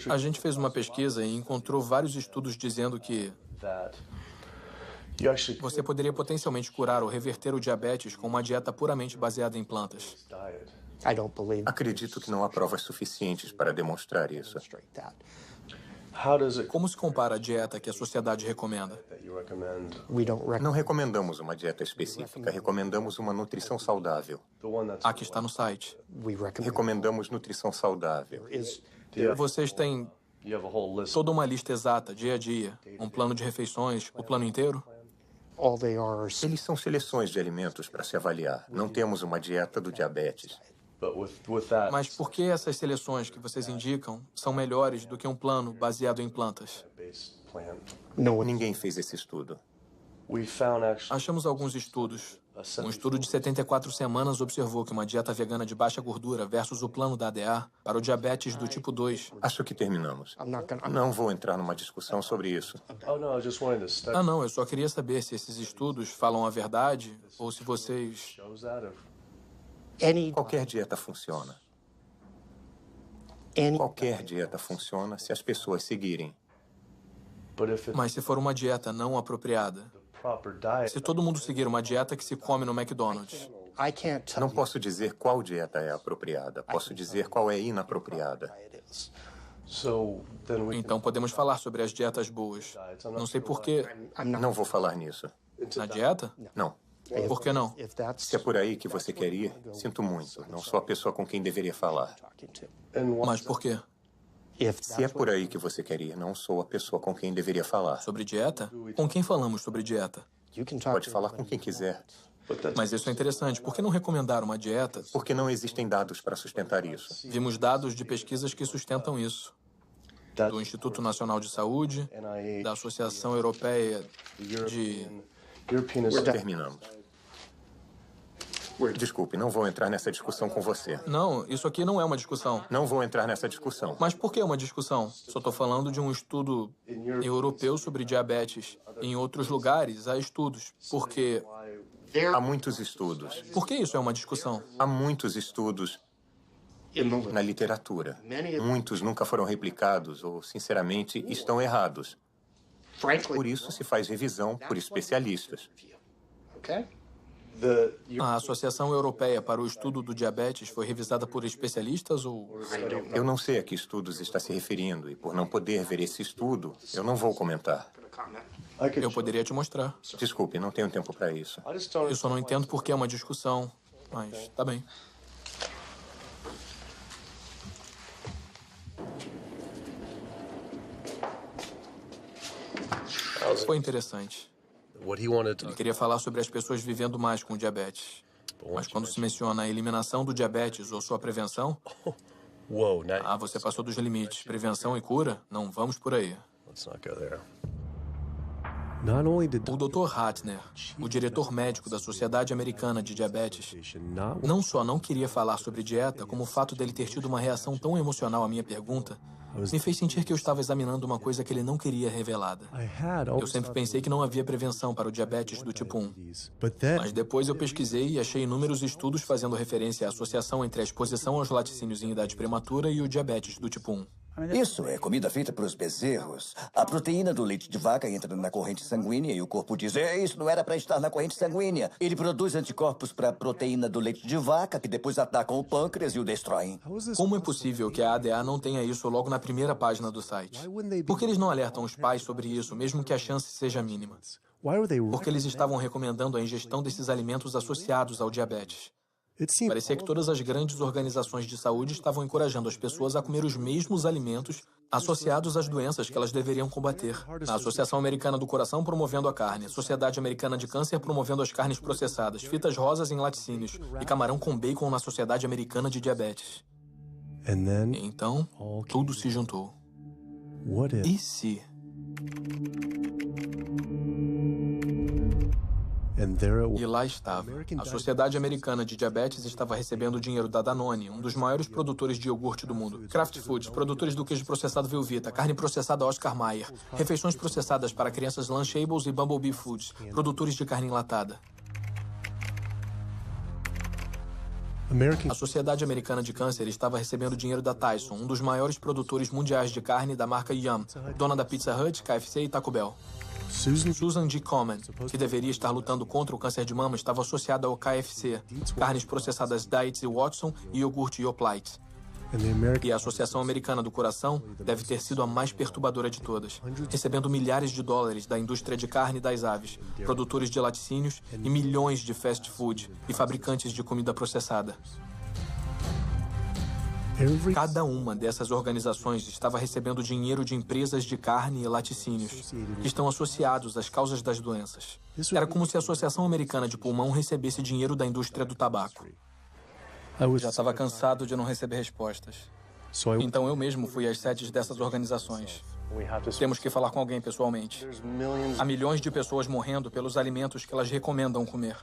A gente fez uma pesquisa e encontrou vários estudos dizendo que você poderia potencialmente curar ou reverter o diabetes com uma dieta puramente baseada em plantas. Acredito que não há provas suficientes para demonstrar isso. Como se compara a dieta que a sociedade recomenda? Não recomendamos uma dieta específica, recomendamos uma nutrição saudável. A que está no site. Recomendamos nutrição saudável. Vocês têm toda uma lista exata, dia a dia, um plano de refeições, o plano inteiro? Eles são seleções de alimentos para se avaliar. Não temos uma dieta do diabetes. Mas por que essas seleções que vocês indicam são melhores do que um plano baseado em plantas? Ninguém fez esse estudo. Achamos alguns estudos. Um estudo de 74 semanas observou que uma dieta vegana de baixa gordura versus o plano da ADA para o diabetes do tipo 2... Acho que terminamos. Não vou entrar numa discussão sobre isso. Ah, não, eu só queria saber se esses estudos falam a verdade ou se vocês... Qualquer dieta funciona. Qualquer dieta funciona se as pessoas seguirem. Mas se for uma dieta não apropriada, se todo mundo seguir uma dieta que se come no McDonald's... Não posso dizer qual dieta é apropriada. Posso dizer qual é inapropriada. Então podemos falar sobre as dietas boas. Não sei por quê. Não vou falar nisso. Na dieta? Não. Por que não? Se é por aí que você quer ir, sinto muito. Não sou a pessoa com quem deveria falar. Mas por quê? Se é por aí que você quer ir, não sou a pessoa com quem deveria falar. Sobre dieta? Com quem falamos sobre dieta? Pode falar com quem quiser. Mas isso é interessante. Por que não recomendar uma dieta? Porque não existem dados para sustentar isso. Vimos dados de pesquisas que sustentam isso. Do Instituto Nacional de Saúde, da Associação Europeia de... Terminamos. Desculpe, não vou entrar nessa discussão com você. Não, isso aqui não é uma discussão. Não vou entrar nessa discussão. Mas por que uma discussão? Só estou falando de um estudo europeu sobre diabetes. Em outros lugares, há estudos. Porque... Há muitos estudos. Por que isso é uma discussão? Há muitos estudos na literatura. Muitos nunca foram replicados ou, sinceramente, estão errados. Por isso se faz revisão por especialistas. A Associação Europeia para o Estudo do Diabetes foi revisada por especialistas ou... Eu não sei a que estudos está se referindo e, por não poder ver esse estudo, eu não vou comentar. Eu poderia te mostrar. Desculpe, não tenho tempo para isso. Eu só não entendo por que é uma discussão, mas tá bem. Foi interessante. Ele queria falar sobre as pessoas vivendo mais com diabetes. Mas quando se menciona a eliminação do diabetes ou sua prevenção... Ah, você passou dos limites. Prevenção e cura? Não vamos por aí. O Dr. Hatner, o diretor médico da Sociedade Americana de Diabetes, não só não queria falar sobre dieta, como o fato dele ter tido uma reação tão emocional à minha pergunta me fez sentir que eu estava examinando uma coisa que ele não queria revelada. Eu sempre pensei que não havia prevenção para o diabetes do tipo 1. Mas depois eu pesquisei e achei inúmeros estudos fazendo referência à associação entre a exposição aos laticínios em idade prematura e o diabetes do tipo 1. Isso é comida feita para os bezerros. A proteína do leite de vaca entra na corrente sanguínea e o corpo diz: isso não era para estar na corrente sanguínea. Ele produz anticorpos para a proteína do leite de vaca, que depois atacam o pâncreas e o destroem. Como é possível que a ADA não tenha isso logo na primeira página do site? Por que eles não alertam os pais sobre isso, mesmo que a chance seja mínima? Porque eles estavam recomendando a ingestão desses alimentos associados ao diabetes. Parecia que todas as grandes organizações de saúde estavam encorajando as pessoas a comer os mesmos alimentos associados às doenças que elas deveriam combater. A Associação Americana do Coração promovendo a carne, a Sociedade Americana de Câncer promovendo as carnes processadas, fitas rosas em laticínios e camarão com bacon na Sociedade Americana de Diabetes. Então, tudo se juntou. E se... E lá estava. A Sociedade Americana de Diabetes estava recebendo dinheiro da Danone, um dos maiores produtores de iogurte do mundo. Kraft Foods, produtores do queijo processado Velveeta, carne processada Oscar Mayer, refeições processadas para crianças Lunchables e Bumblebee Foods, produtores de carne enlatada. A Sociedade Americana de Câncer estava recebendo dinheiro da Tyson, um dos maiores produtores mundiais de carne da marca Yum, dona da Pizza Hut, KFC e Taco Bell. Susan G. Komen, que deveria estar lutando contra o câncer de mama, estava associada ao KFC, carnes processadas Dietz e Watson e iogurte Yoplait. E a Associação Americana do Coração deve ter sido a mais perturbadora de todas, recebendo milhares de dólares da indústria de carne e das aves, produtores de laticínios e milhões de fast food e fabricantes de comida processada. Cada uma dessas organizações estava recebendo dinheiro de empresas de carne e laticínios, que estão associados às causas das doenças. Era como se a Associação Americana de Pulmão recebesse dinheiro da indústria do tabaco. Já estava cansado de não receber respostas. Então eu mesmo fui às sedes dessas organizações. Temos que falar com alguém pessoalmente. Há milhões de pessoas morrendo pelos alimentos que elas recomendam comer.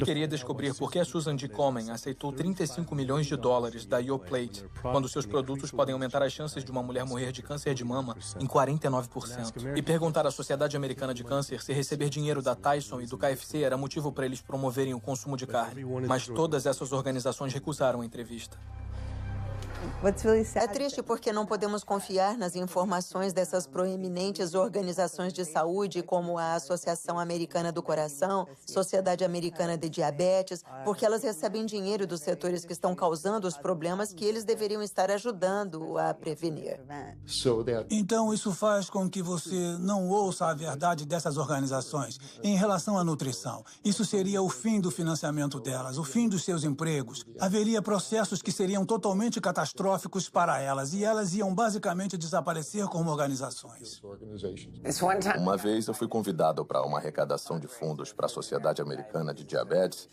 Queria descobrir por que a Susan G. Komen aceitou 35 milhões de dólares da Yoplait, quando seus produtos podem aumentar as chances de uma mulher morrer de câncer de mama em 49%. E perguntar à Sociedade Americana de Câncer se receber dinheiro da Tyson e do KFC era motivo para eles promoverem o consumo de carne. Mas todas essas organizações recusaram a entrevista. É triste porque não podemos confiar nas informações dessas proeminentes organizações de saúde, como a Associação Americana do Coração, Sociedade Americana de Diabetes, porque elas recebem dinheiro dos setores que estão causando os problemas que eles deveriam estar ajudando a prevenir. Então, isso faz com que você não ouça a verdade dessas organizações em relação à nutrição. Isso seria o fim do financiamento delas, o fim dos seus empregos. Haveria processos que seriam totalmente catastróficos para elas, e elas iam basicamente desaparecer como organizações. Uma vez eu fui convidado para uma arrecadação de fundos para a Sociedade Americana de Diabetes.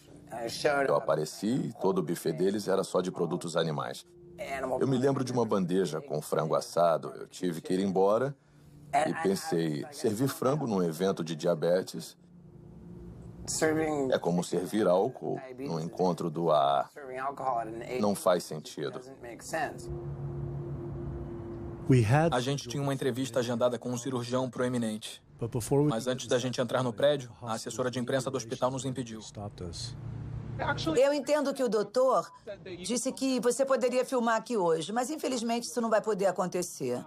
Eu apareci e todo o buffet deles era só de produtos animais. Eu me lembro de uma bandeja com frango assado. Eu tive que ir embora e pensei, servir frango num evento de diabetes é como servir álcool no encontro do AA. Não faz sentido. A gente tinha uma entrevista agendada com um cirurgião proeminente. Mas antes da gente entrar no prédio, a assessora de imprensa do hospital nos impediu. Eu entendo que o doutor disse que você poderia filmar aqui hoje, mas infelizmente isso não vai poder acontecer.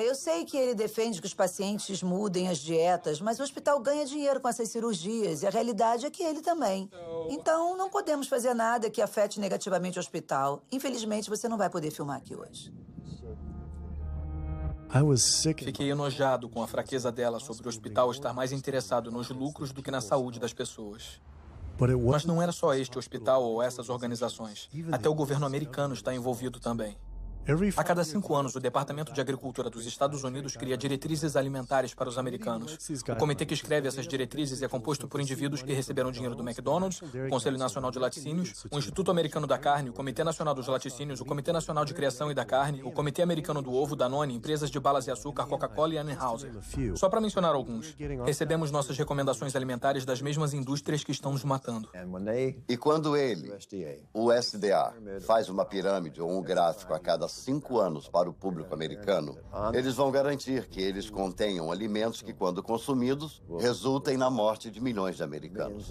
Eu sei que ele defende que os pacientes mudem as dietas, mas o hospital ganha dinheiro com essas cirurgias e a realidade é que ele também. Então, não podemos fazer nada que afete negativamente o hospital. Infelizmente, você não vai poder filmar aqui hoje. Fiquei enojado com a fraqueza dela sobre o hospital estar mais interessado nos lucros do que na saúde das pessoas. Mas não era só este hospital ou essas organizações. Até o governo americano está envolvido também. A cada 5 anos, o Departamento de Agricultura dos Estados Unidos cria diretrizes alimentares para os americanos. O comitê que escreve essas diretrizes é composto por indivíduos que receberam dinheiro do McDonald's, o Conselho Nacional de Laticínios, o Instituto Americano da Carne, o Comitê Nacional dos Laticínios, o Comitê Nacional de Criação e da Carne, o Comitê Americano do Ovo, Danone, empresas de balas de açúcar, Coca-Cola e Anheuser. Só para mencionar alguns, recebemos nossas recomendações alimentares das mesmas indústrias que estão nos matando. E quando ele, o USDA, faz uma pirâmide ou um gráfico a cada 5 anos para o público americano, eles vão garantir que eles contenham alimentos que, quando consumidos, resultem na morte de milhões de americanos.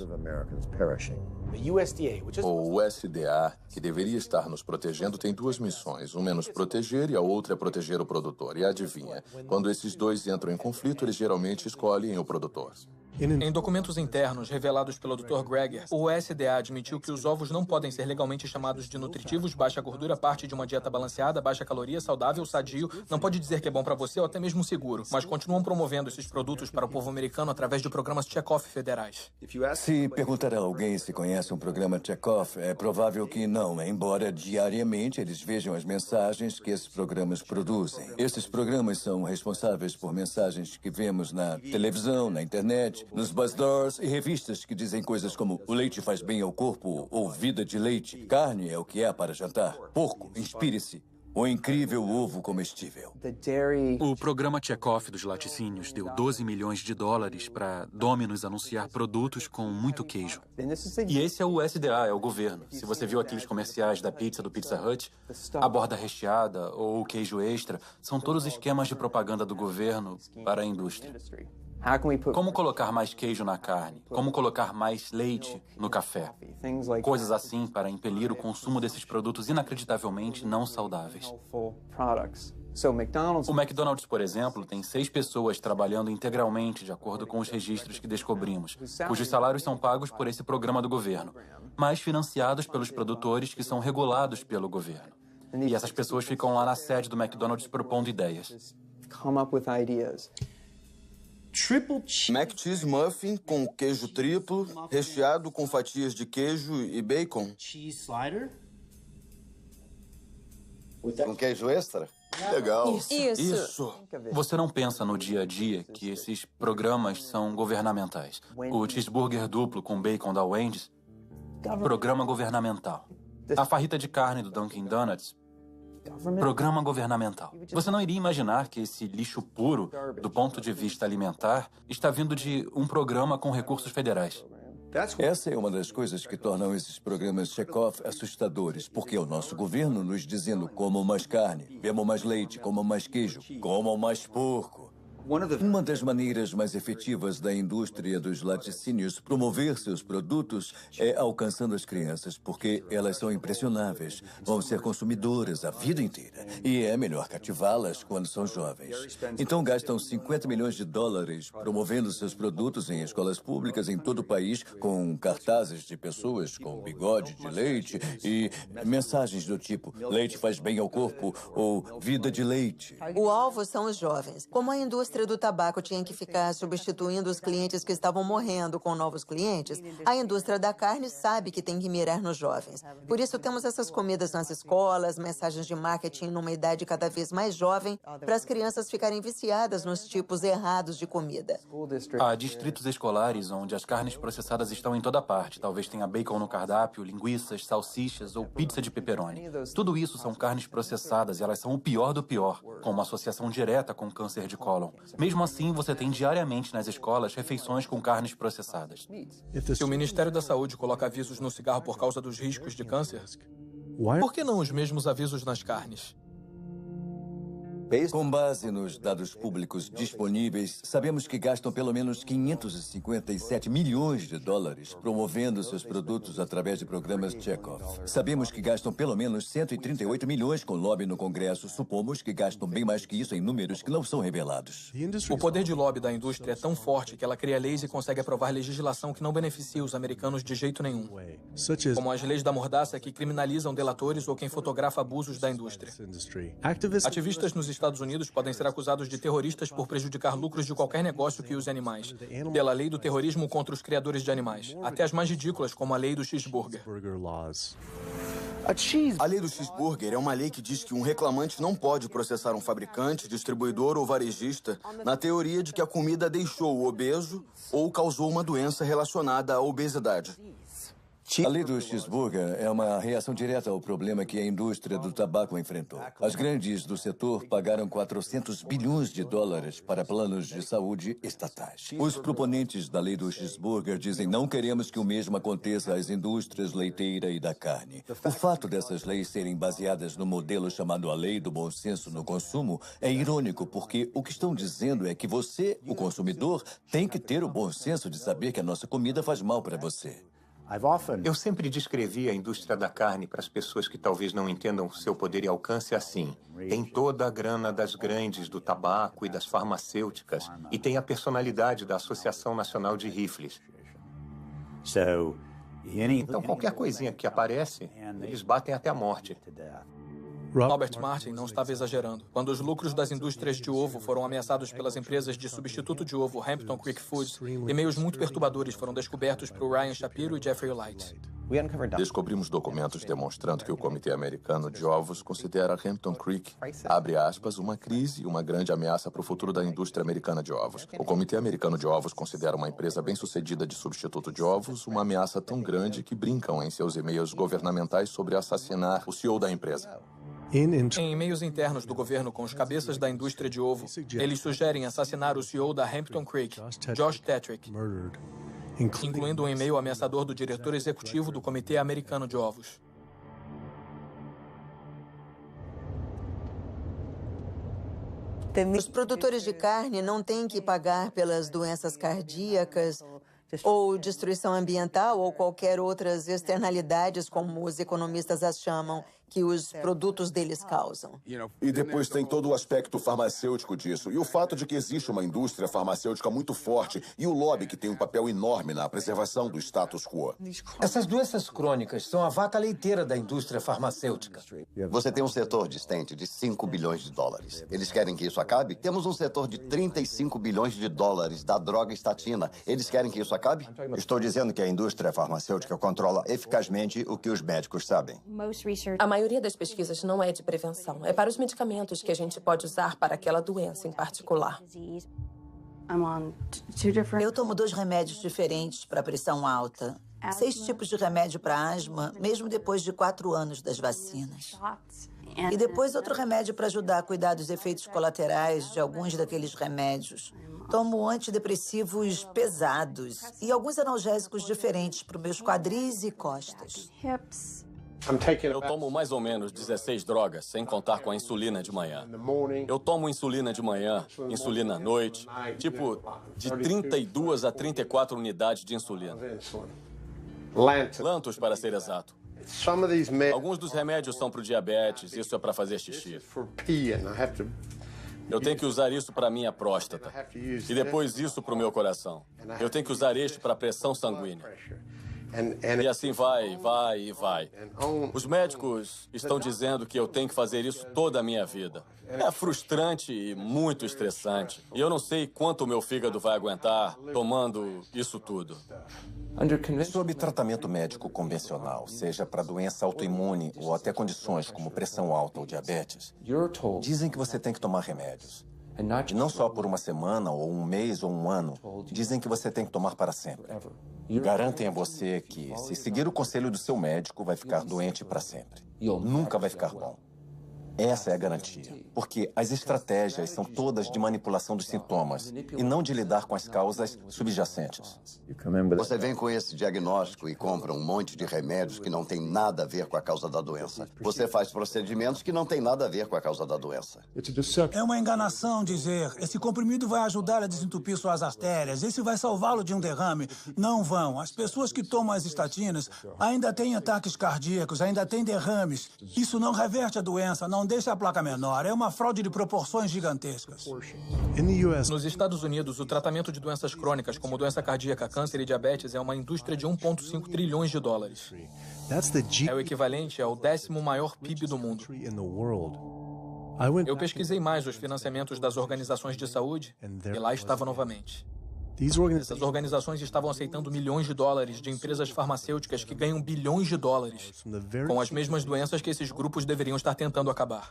O USDA, que deveria estar nos protegendo, tem 2 missões. Uma é nos proteger e a outra é proteger o produtor. E adivinha, quando esses dois entram em conflito, eles geralmente escolhem o produtor. Em documentos internos revelados pelo Dr. Greger, o USDA admitiu que os ovos não podem ser legalmente chamados de nutritivos, baixa gordura, parte de uma dieta balanceada, baixa caloria, saudável, sadio, não pode dizer que é bom para você ou até mesmo seguro, mas continuam promovendo esses produtos para o povo americano através de programas check-off federais. Se perguntar a alguém se conhece um programa check-off, é provável que não, embora diariamente eles vejam as mensagens que esses programas produzem. Esses programas são responsáveis por mensagens que vemos na televisão, na internet, nos bazaars e revistas que dizem coisas como o leite faz bem ao corpo ou vida de leite, carne é o que é para jantar, porco, inspire-se, o incrível ovo comestível. O programa check-off dos laticínios deu 12 milhões de dólares para Domino's anunciar produtos com muito queijo. E esse é o USDA, é o governo. Se você viu aqueles comerciais da pizza do Pizza Hut, a borda recheada ou o queijo extra, são todos esquemas de propaganda do governo para a indústria. Como colocar mais queijo na carne? Como colocar mais leite no café? Coisas assim para impelir o consumo desses produtos inacreditavelmente não saudáveis. O McDonald's, por exemplo, tem 6 pessoas trabalhando integralmente de acordo com os registros que descobrimos, cujos salários são pagos por esse programa do governo, mas financiados pelos produtores que são regulados pelo governo. E essas pessoas ficam lá na sede do McDonald's propondo ideias. Mac Cheese Muffin com queijo triplo, recheado com fatias de queijo e bacon. Com queijo extra? Legal. Isso. Você não pensa no dia a dia que esses programas são governamentais. O cheeseburger duplo com bacon da Wendy's, programa governamental. A farrita de carne do Dunkin' Donuts, Programa governamental. Você não iria imaginar que esse lixo puro, do ponto de vista alimentar, está vindo de um programa com recursos federais. Essa é uma das coisas que tornam esses programas check-off assustadores, porque é o nosso governo nos dizendo comam mais carne, bebam mais leite, comam mais queijo, comam mais porco. Uma das maneiras mais efetivas da indústria dos laticínios promover seus produtos é alcançando as crianças, porque elas são impressionáveis, vão ser consumidoras a vida inteira, e é melhor cativá-las quando são jovens. Então gastam $50 milhões promovendo seus produtos em escolas públicas em todo o país, com cartazes de pessoas com bigode de leite e mensagens do tipo leite faz bem ao corpo ou vida de leite. O alvo são os jovens. Como a indústria do tabaco tinha que ficar substituindo os clientes que estavam morrendo com novos clientes, a indústria da carne sabe que tem que mirar nos jovens. Por isso temos essas comidas nas escolas, mensagens de marketing numa idade cada vez mais jovem, para as crianças ficarem viciadas nos tipos errados de comida. Há distritos escolares onde as carnes processadas estão em toda parte. Talvez tenha bacon no cardápio, linguiças, salsichas ou pizza de pepperoni. Tudo isso são carnes processadas e elas são o pior do pior, com uma associação direta com câncer de cólon. Mesmo assim, você tem diariamente nas escolas refeições com carnes processadas. Se o Ministério da Saúde coloca avisos no cigarro por causa dos riscos de câncer, por que não os mesmos avisos nas carnes? Com base nos dados públicos disponíveis, sabemos que gastam pelo menos $557 milhões promovendo seus produtos através de programas check-off. Sabemos que gastam pelo menos 138 milhões com lobby no Congresso. Supomos que gastam bem mais que isso em números que não são revelados. O poder de lobby da indústria é tão forte que ela cria leis e consegue aprovar legislação que não beneficia os americanos de jeito nenhum. Como as leis da mordaça que criminalizam delatores ou quem fotografa abusos da indústria. Ativistas nos Estados Unidos podem ser acusados de terroristas por prejudicar lucros de qualquer negócio que use animais, pela lei do terrorismo contra os criadores de animais, até as mais ridículas, como a lei do cheeseburger. A lei do cheeseburger é uma lei que diz que um reclamante não pode processar um fabricante, distribuidor ou varejista na teoria de que a comida deixou o obeso ou causou uma doença relacionada à obesidade. A lei do cheeseburger é uma reação direta ao problema que a indústria do tabaco enfrentou. As grandes do setor pagaram $400 bilhões para planos de saúde estatais. Os proponentes da lei do cheeseburger dizem não queremos que o mesmo aconteça às indústrias leiteira e da carne. O fato dessas leis serem baseadas no modelo chamado a lei do bom senso no consumo é irônico, porque o que estão dizendo é que você, o consumidor, tem que ter o bom senso de saber que a nossa comida faz mal para você. Eu sempre descrevi a indústria da carne para as pessoas que talvez não entendam seu poder e alcance assim. Tem toda a grana das grandes do tabaco e das farmacêuticas e tem a personalidade da Associação Nacional de Rifles. Então, qualquer coisinha que aparece, eles batem até a morte. Robert Martin não estava exagerando. Quando os lucros das indústrias de ovo foram ameaçados pelas empresas de substituto de ovo Hampton Creek Foods, e-mails muito perturbadores foram descobertos por Ryan Shapiro e Jeffrey Light. Descobrimos documentos demonstrando que o Comitê Americano de Ovos considera Hampton Creek, abre aspas, uma crise e uma grande ameaça para o futuro da indústria americana de ovos. O Comitê Americano de Ovos considera uma empresa bem-sucedida de substituto de ovos uma ameaça tão grande que brincam em seus e-mails governamentais sobre assassinar o CEO da empresa. Em e-mails internos do governo com os cabeças da indústria de ovo, eles sugerem assassinar o CEO da Hampton Creek, Josh Tetrick, incluindo um e-mail ameaçador do diretor executivo do Comitê Americano de Ovos. Os produtores de carne não têm que pagar pelas doenças cardíacas ou destruição ambiental ou qualquer outras externalidades, como os economistas as chamam, que os produtos deles causam. E depois tem todo o aspecto farmacêutico disso. E o fato de que existe uma indústria farmacêutica muito forte e o lobby que tem um papel enorme na preservação do status quo. Essas doenças crônicas são a vaca leiteira da indústria farmacêutica. Você tem um setor distante de $5 bilhões. Eles querem que isso acabe? Temos um setor de $35 bilhões da droga estatina. Eles querem que isso acabe? Estou dizendo que a indústria farmacêutica controla eficazmente o que os médicos sabem. A maioria das pesquisas não é de prevenção. É para os medicamentos que a gente pode usar para aquela doença em particular. Eu tomo 2 remédios diferentes para pressão alta. 6 tipos de remédio para asma, mesmo depois de 4 anos das vacinas. E depois outro remédio para ajudar a cuidar dos efeitos colaterais de alguns daqueles remédios. Tomo antidepressivos pesados e alguns analgésicos diferentes para os meus quadris e costas. Eu tomo mais ou menos 16 drogas, sem contar com a insulina de manhã. Eu tomo insulina de manhã, insulina à noite, tipo de 32 a 34 unidades de insulina. Lantus, para ser exato. Alguns dos remédios são para o diabetes, isso é para fazer xixi. Eu tenho que usar isso para a minha próstata. E depois isso para o meu coração. Eu tenho que usar este para a pressão sanguínea. E assim vai. Os médicos estão dizendo que eu tenho que fazer isso toda a minha vida. É frustrante e muito estressante. E eu não sei quanto o meu fígado vai aguentar tomando isso tudo. Sob tratamento médico convencional, seja para doença autoimune ou até condições como pressão alta ou diabetes, dizem que você tem que tomar remédios. E não só por uma semana, ou um mês, ou um ano. Dizem que você tem que tomar para sempre. Garantem a você que, se seguir o conselho do seu médico, vai ficar doente para sempre. Nunca vai ficar bom. Essa é a garantia. Porque as estratégias são todas de manipulação dos sintomas e não de lidar com as causas subjacentes. Você vem com esse diagnóstico e compra um monte de remédios que não tem nada a ver com a causa da doença. Você faz procedimentos que não tem nada a ver com a causa da doença. É uma enganação dizer, esse comprimido vai ajudar a desentupir suas artérias, esse vai salvá-lo de um derrame. Não vão. As pessoas que tomam as estatinas ainda têm ataques cardíacos, ainda têm derrames. Isso não reverte a doença, não deixa a placa menor. É uma fraude de proporções gigantescas. Nos Estados Unidos, o tratamento de doenças crônicas, como doença cardíaca, câncer e diabetes, é uma indústria de 1,5 trilhões de dólares. É o equivalente ao 10º maior PIB do mundo. Eu pesquisei mais os financiamentos das organizações de saúde e lá estava novamente. Essas organizações estavam aceitando milhões de dólares de empresas farmacêuticas que ganham bilhões de dólares com as mesmas doenças que esses grupos deveriam estar tentando acabar.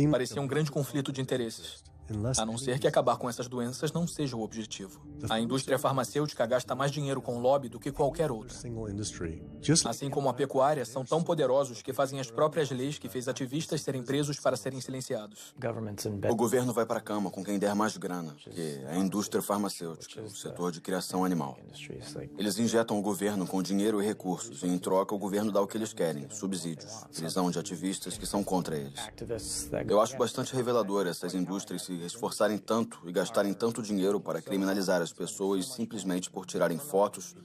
Parecia um grande conflito de interesses. A não ser que acabar com essas doenças não seja o objetivo. A indústria farmacêutica gasta mais dinheiro com lobby do que qualquer outra. Assim como a pecuária, são tão poderosos que fazem as próprias leis que fez ativistas serem presos para serem silenciados. O governo vai para a cama com quem der mais grana, que é a indústria farmacêutica, o setor de criação animal. Eles injetam o governo com dinheiro e recursos, e em troca o governo dá o que eles querem, subsídios, prisão de ativistas que são contra eles. Eu acho bastante revelador essas indústrias se esforçarem tanto e gastarem tanto dinheiro para criminalizar as pessoas simplesmente por tirarem fotos,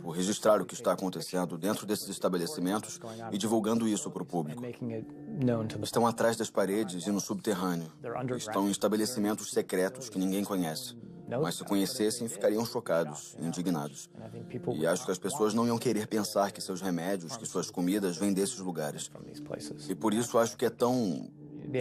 por registrar o que está acontecendo dentro desses estabelecimentos e divulgando isso para o público. Estão atrás das paredes e no subterrâneo. Estão em estabelecimentos secretos que ninguém conhece. Mas se conhecessem, ficariam chocados, indignados. E acho que as pessoas não iam querer pensar que seus remédios, que suas comidas vêm desses lugares. E por isso acho que é tão...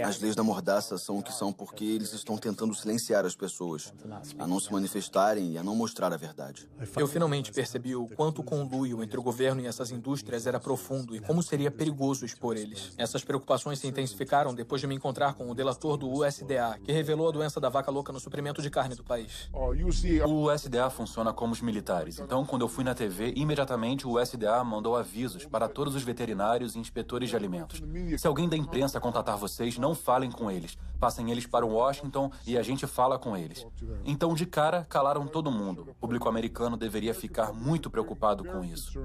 As leis da mordaça são o que são porque eles estão tentando silenciar as pessoas, a não se manifestarem e a não mostrar a verdade. Eu finalmente percebi o quanto o conluio entre o governo e essas indústrias era profundo e como seria perigoso expor eles. Essas preocupações se intensificaram depois de me encontrar com o delator do USDA, que revelou a doença da vaca louca no suprimento de carne do país. O USDA funciona como os militares. Então, quando eu fui na TV, imediatamente o USDA mandou avisos para todos os veterinários e inspetores de alimentos. Se alguém da imprensa contatar vocês, não falem com eles. Passem eles para Washington e a gente fala com eles. Então, de cara, calaram todo mundo. O público americano deveria ficar muito preocupado com isso.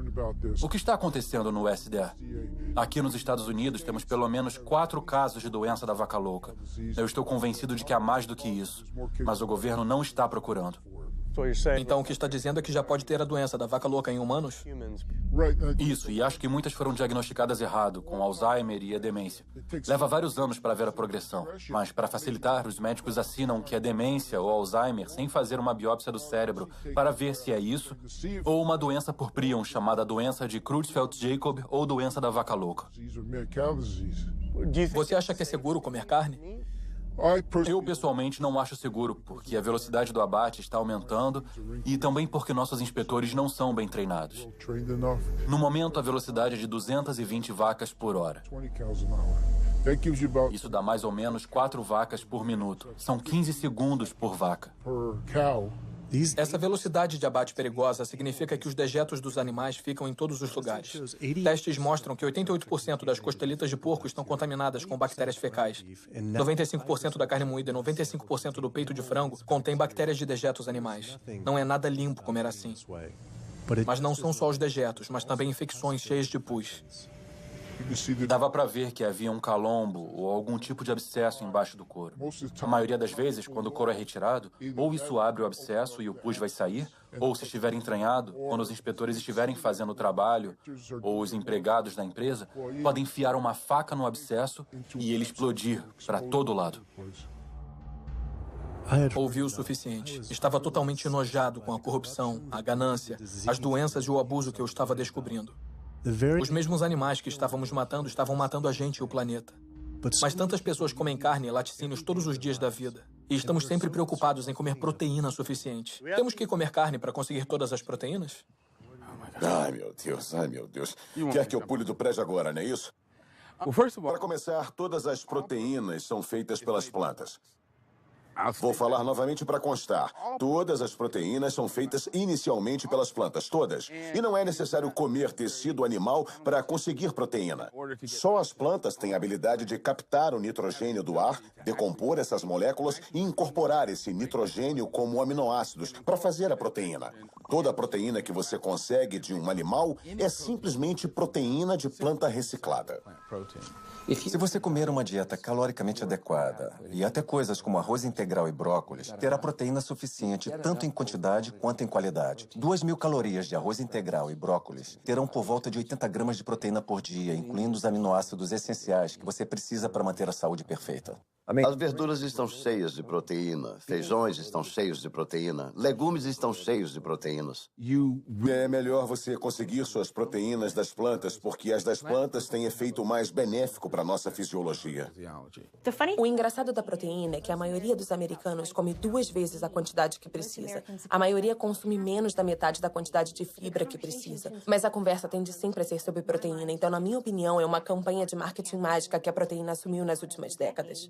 O que está acontecendo no USDA? Aqui nos Estados Unidos, temos pelo menos 4 casos de doença da vaca louca. Eu estou convencido de que há mais do que isso. Mas o governo não está procurando. Então, o que está dizendo é que já pode ter a doença da vaca louca em humanos? Isso, e acho que muitas foram diagnosticadas errado, com Alzheimer e a demência. Leva vários anos para ver a progressão, mas para facilitar, os médicos assinam que é demência ou Alzheimer sem fazer uma biópsia do cérebro para ver se é isso ou uma doença por prion chamada doença de Creutzfeldt-Jakob ou doença da vaca louca. Você acha que é seguro comer carne? Eu, pessoalmente, não acho seguro, porque a velocidade do abate está aumentando e também porque nossos inspetores não são bem treinados. No momento, a velocidade é de 220 vacas por hora. Isso dá mais ou menos 4 vacas por minuto. São 15 segundos por vaca. Essa velocidade de abate perigosa significa que os dejetos dos animais ficam em todos os lugares. Testes mostram que 88% das costelitas de porco estão contaminadas com bactérias fecais. 95% da carne moída e 95% do peito de frango contém bactérias de dejetos animais. Não é nada limpo comer assim. Mas não são só os dejetos, mas também infecções cheias de pus. Dava para ver que havia um calombo ou algum tipo de abscesso embaixo do couro. A maioria das vezes, quando o couro é retirado, ou isso abre o abscesso e o pus vai sair, ou se estiver entranhado, quando os inspetores estiverem fazendo o trabalho, ou os empregados da empresa, podem enfiar uma faca no abscesso e ele explodir para todo lado. Ouvi o suficiente. Estava totalmente enojado com a corrupção, a ganância, as doenças e o abuso que eu estava descobrindo. Os mesmos animais que estávamos matando estavam matando a gente e o planeta. Mas tantas pessoas comem carne e laticínios todos os dias da vida. E estamos sempre preocupados em comer proteína suficiente. Temos que comer carne para conseguir todas as proteínas? Ai, meu Deus. Quer que eu pule do prédio agora, não é isso? Para começar, todas as proteínas são feitas pelas plantas. Vou falar novamente para constar. Todas as proteínas são feitas inicialmente pelas plantas, todas. E não é necessário comer tecido animal para conseguir proteína. Só as plantas têm a habilidade de captar o nitrogênio do ar, decompor essas moléculas e incorporar esse nitrogênio como aminoácidos para fazer a proteína. Toda a proteína que você consegue de um animal é simplesmente proteína de planta reciclada. Se você comer uma dieta caloricamente adequada e até coisas como arroz integral e brócolis, terá proteína suficiente tanto em quantidade quanto em qualidade. 2.000 calorias de arroz integral e brócolis terão por volta de 80 gramas de proteína por dia, incluindo os aminoácidos essenciais que você precisa para manter a saúde perfeita. As verduras estão cheias de proteína, feijões estão cheios de proteína, legumes estão cheios de proteínas. É melhor você conseguir suas proteínas das plantas, porque as das plantas têm efeito mais benéfico para a nossa fisiologia. O engraçado da proteína é que a maioria dos americanos come 2 vezes a quantidade que precisa. A maioria consome menos da metade da quantidade de fibra que precisa. Mas a conversa tende sempre a ser sobre proteína, então, na minha opinião, é uma campanha de marketing mágica que a proteína assumiu nas últimas décadas.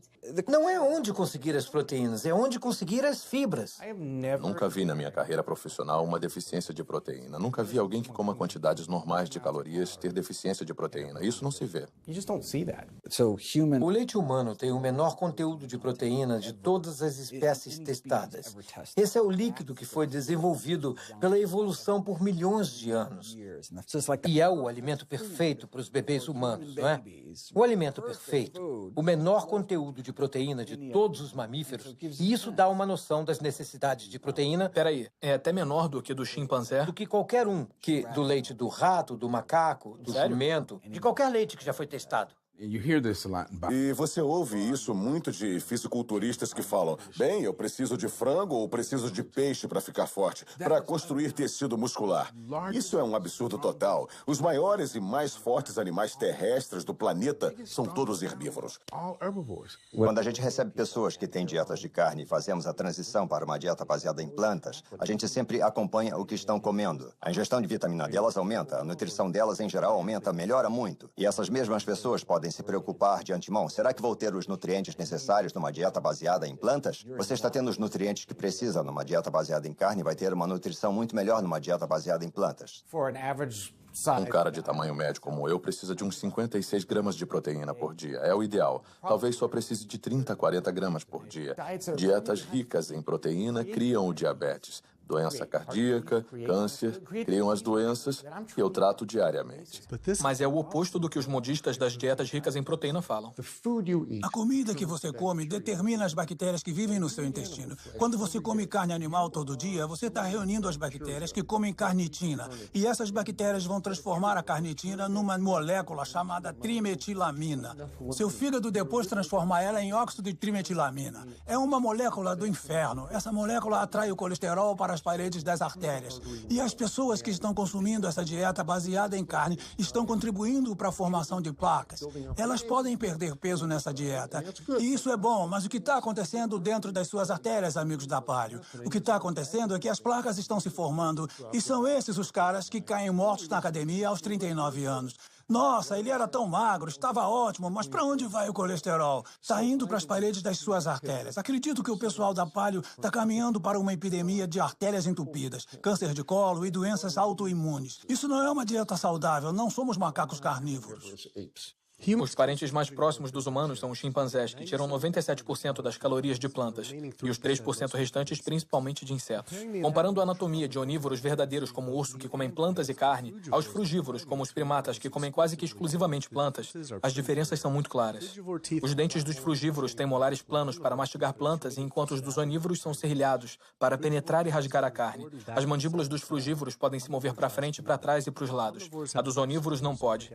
Não é onde conseguir as proteínas, é onde conseguir as fibras. Nunca vi na minha carreira profissional uma deficiência de proteína. Nunca vi alguém que coma quantidades normais de calorias ter deficiência de proteína. Isso não se vê. O leite humano tem o menor conteúdo de proteína de todas as espécies testadas. Esse é o líquido que foi desenvolvido pela evolução por milhões de anos. E é o alimento perfeito para os bebês humanos, não é? O alimento perfeito, o menor conteúdo de proteína de todos os mamíferos, e isso dá uma noção das necessidades de proteína. Peraí, é até menor do que do chimpanzé? Do que qualquer um, do leite do rato, do macaco, do jumento, de qualquer leite que já foi testado. E você ouve isso muito de fisiculturistas que falam: bem, eu preciso de frango ou preciso de peixe para ficar forte, para construir tecido muscular. Isso é um absurdo total. Os maiores e mais fortes animais terrestres do planeta são todos herbívoros. Quando a gente recebe pessoas que têm dietas de carne e fazemos a transição para uma dieta baseada em plantas, a gente sempre acompanha o que estão comendo. A ingestão de vitamina delas aumenta, a nutrição delas em geral aumenta, melhora muito. E essas mesmas pessoas podem se preocupar de antemão. Será que vou ter os nutrientes necessários numa dieta baseada em plantas? Você está tendo os nutrientes que precisa numa dieta baseada em carne e vai ter uma nutrição muito melhor numa dieta baseada em plantas. Um cara de tamanho médio como eu precisa de uns 56 gramas de proteína por dia. É o ideal. Talvez só precise de 30 a 40 gramas por dia. Dietas ricas em proteína criam o diabetes. Doença cardíaca, câncer, criam as doenças que eu trato diariamente. Mas é o oposto do que os modistas das dietas ricas em proteína falam. A comida que você come determina as bactérias que vivem no seu intestino. Quando você come carne animal todo dia, você está reunindo as bactérias que comem carnitina. E essas bactérias vão transformar a carnitina numa molécula chamada trimetilamina. Seu fígado depois transforma ela em óxido de trimetilamina. É uma molécula do inferno. Essa molécula atrai o colesterol para as paredes das artérias. E as pessoas que estão consumindo essa dieta baseada em carne estão contribuindo para a formação de placas. Elas podem perder peso nessa dieta. E isso é bom, mas o que está acontecendo dentro das suas artérias, amigos da Palio? O que está acontecendo é que as placas estão se formando e são esses os caras que caem mortos na academia aos 39 anos. Nossa, ele era tão magro, estava ótimo, mas para onde vai o colesterol? Está indo para as paredes das suas artérias. Acredito que o pessoal da Paleo está caminhando para uma epidemia de artérias entupidas, câncer de colo e doenças autoimunes. Isso não é uma dieta saudável, não somos macacos carnívoros. Os parentes mais próximos dos humanos são os chimpanzés, que tiram 97% das calorias de plantas, e os 3% restantes principalmente de insetos. Comparando a anatomia de onívoros verdadeiros como o urso, que comem plantas e carne, aos frugívoros, como os primatas, que comem quase que exclusivamente plantas, as diferenças são muito claras. Os dentes dos frugívoros têm molares planos para mastigar plantas, enquanto os dos onívoros são serrilhados para penetrar e rasgar a carne. As mandíbulas dos frugívoros podem se mover para frente, para trás e para os lados. A dos onívoros não pode.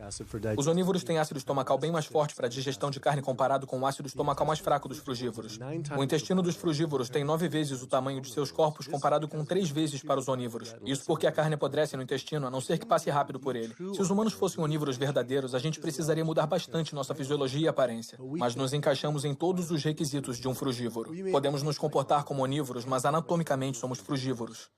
Os onívoros têm ácido estomacal bem mais forte para a digestão de carne comparado com o ácido estomacal mais fraco dos frugívoros. O intestino dos frugívoros tem 9 vezes o tamanho de seus corpos comparado com 3 vezes para os onívoros. Isso porque a carne apodrece no intestino, a não ser que passe rápido por ele. Se os humanos fossem onívoros verdadeiros, a gente precisaria mudar bastante nossa fisiologia e aparência. Mas nos encaixamos em todos os requisitos de um frugívoro. Podemos nos comportar como onívoros, mas anatomicamente somos frugívoros.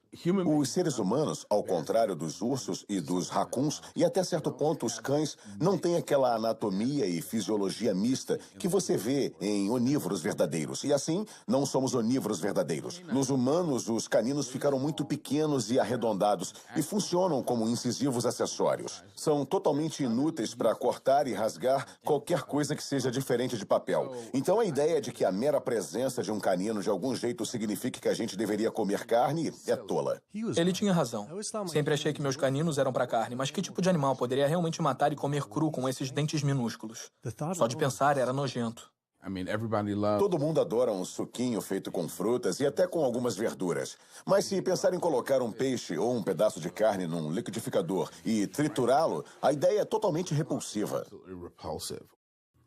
Os seres humanos, ao contrário dos ursos e dos racuns, e até certo ponto os cães, não têm aquela anatomia e fisiologia mista que você vê em onívoros verdadeiros. E assim, não somos onívoros verdadeiros. Nos humanos, os caninos ficaram muito pequenos e arredondados e funcionam como incisivos acessórios. São totalmente inúteis para cortar e rasgar qualquer coisa que seja diferente de papel. Então a ideia de que a mera presença de um canino de algum jeito signifique que a gente deveria comer carne é tola. Ele tinha razão. Sempre achei que meus caninos eram para carne, mas que tipo de animal poderia realmente matar e comer cru com esses dentes minúsculos? Só de pensar era nojento. Todo mundo adora um suquinho feito com frutas e até com algumas verduras. Mas se pensar em colocar um peixe ou um pedaço de carne num liquidificador e triturá-lo, a ideia é totalmente repulsiva.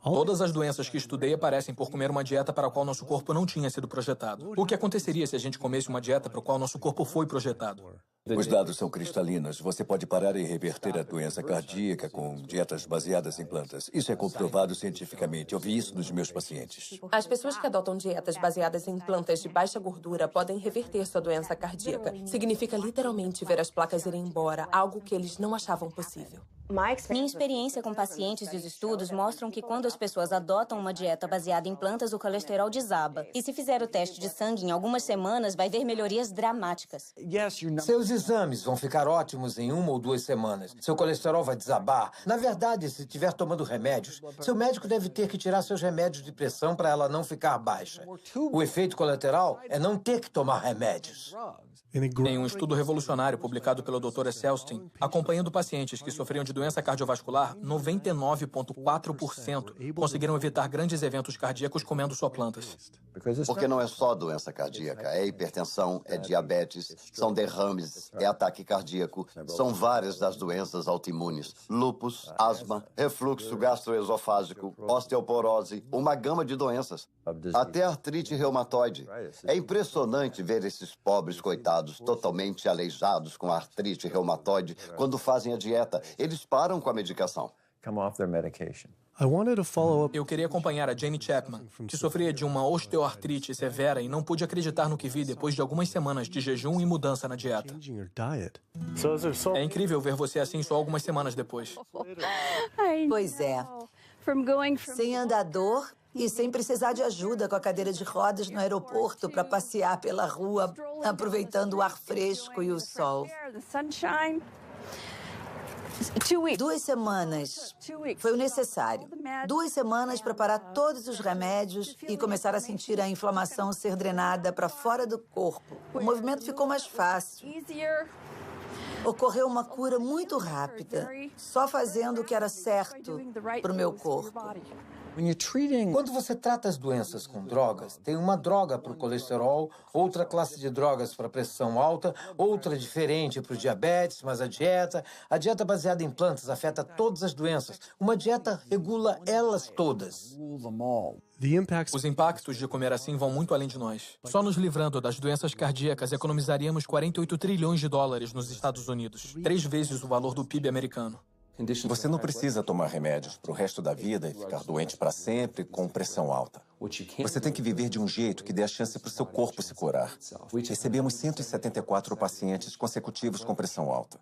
Todas as doenças que estudei aparecem por comer uma dieta para a qual nosso corpo não tinha sido projetado. O que aconteceria se a gente comesse uma dieta para a qual nosso corpo foi projetado? Os dados são cristalinos. Você pode parar e reverter a doença cardíaca com dietas baseadas em plantas. Isso é comprovado cientificamente. Eu vi isso nos meus pacientes. As pessoas que adotam dietas baseadas em plantas de baixa gordura podem reverter sua doença cardíaca. Significa literalmente ver as placas irem embora, algo que eles não achavam possível. Minha experiência com pacientes e os estudos mostram que quando as pessoas adotam uma dieta baseada em plantas, o colesterol desaba. E se fizer o teste de sangue em algumas semanas, vai ver melhorias dramáticas. Seus exames vão ficar ótimos em 1 ou 2 semanas. Seu colesterol vai desabar. Na verdade, se estiver tomando remédios, seu médico deve ter que tirar seus remédios de pressão para ela não ficar baixa. O efeito colateral é não ter que tomar remédios. Em um estudo revolucionário publicado pelo Dr. Esselstyn, acompanhando pacientes que sofriam de doença cardiovascular, 99,4% conseguiram evitar grandes eventos cardíacos comendo só plantas. Porque não é só doença cardíaca, é hipertensão, é diabetes, são derrames, é ataque cardíaco, são várias das doenças autoimunes, lúpus, asma, refluxo gastroesofágico, osteoporose, uma gama de doenças, até artrite reumatoide. É impressionante ver esses pobres coitados totalmente aleijados com artrite reumatoide quando fazem a dieta. Eles param com a medicação. Eu queria acompanhar a Jane Chapman, que sofria de uma osteoartrite severa e não pude acreditar no que vi depois de algumas semanas de jejum e mudança na dieta. É incrível ver você assim só algumas semanas depois. Pois é. Sem andador e sem precisar de ajuda com a cadeira de rodas no aeroporto para passear pela rua, aproveitando o ar fresco e o sol. 2 semanas foi o necessário. 2 semanas para parar todos os remédios e começar a sentir a inflamação ser drenada para fora do corpo. O movimento ficou mais fácil. Ocorreu uma cura muito rápida, só fazendo o que era certo para o meu corpo. Quando você trata as doenças com drogas, tem uma droga para o colesterol, outra classe de drogas para a pressão alta, outra diferente para o diabetes, mas a dieta baseada em plantas afeta todas as doenças. Uma dieta regula elas todas. Os impactos de comer assim vão muito além de nós. Só nos livrando das doenças cardíacas, economizaríamos 48 trilhões de dólares nos Estados Unidos, 3 vezes o valor do PIB americano. Você não precisa tomar remédios para o resto da vida e ficar doente para sempre com pressão alta. Você tem que viver de um jeito que dê a chance para o seu corpo se curar. Recebemos 174 pacientes consecutivos com pressão alta.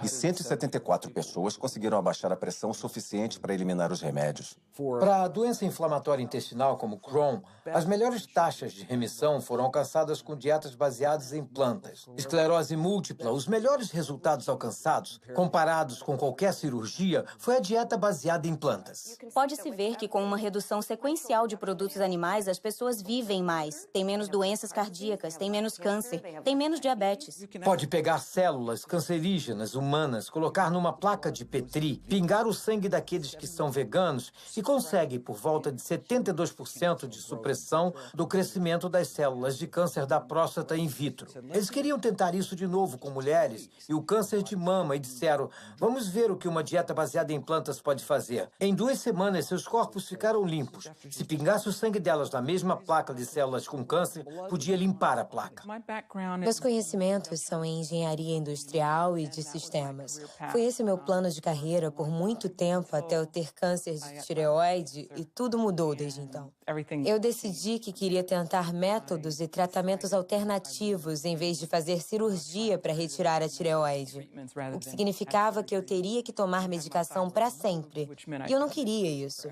E 174 pessoas conseguiram abaixar a pressão suficiente para eliminar os remédios. Para a doença inflamatória intestinal como Crohn, as melhores taxas de remissão foram alcançadas com dietas baseadas em plantas. Esclerose múltipla, os melhores resultados alcançados, comparados com qualquer cirurgia, foi a dieta baseada em plantas. Pode-se ver que com uma redução sequencial de produtos animais, as pessoas vivem mais, têm menos doenças cardíacas, têm menos câncer, têm menos diabetes. Pode pegar células cancerígenas humanas, colocar numa placa de Petri, pingar o sangue daqueles que são veganos e consegue por volta de 72% de supressão do crescimento das células de câncer da próstata in vitro. Eles queriam tentar isso de novo com mulheres e o câncer de mama e disseram, vamos ver o que uma dieta baseada em plantas pode fazer. Em 2 semanas, seus corpos ficaram limpos. Se pingasse o sangue delas na mesma placa de células com câncer, podia limpar a placa. Meus conhecimentos são em engenharia industrial e de sistemas. Foi esse meu plano de carreira por muito tempo até eu ter câncer de tireoide e tudo mudou desde então. Eu decidi que queria tentar métodos e tratamentos alternativos em vez de fazer cirurgia para retirar a tireoide, o que significava que eu teria que tomar medicação para sempre. E eu não queria isso.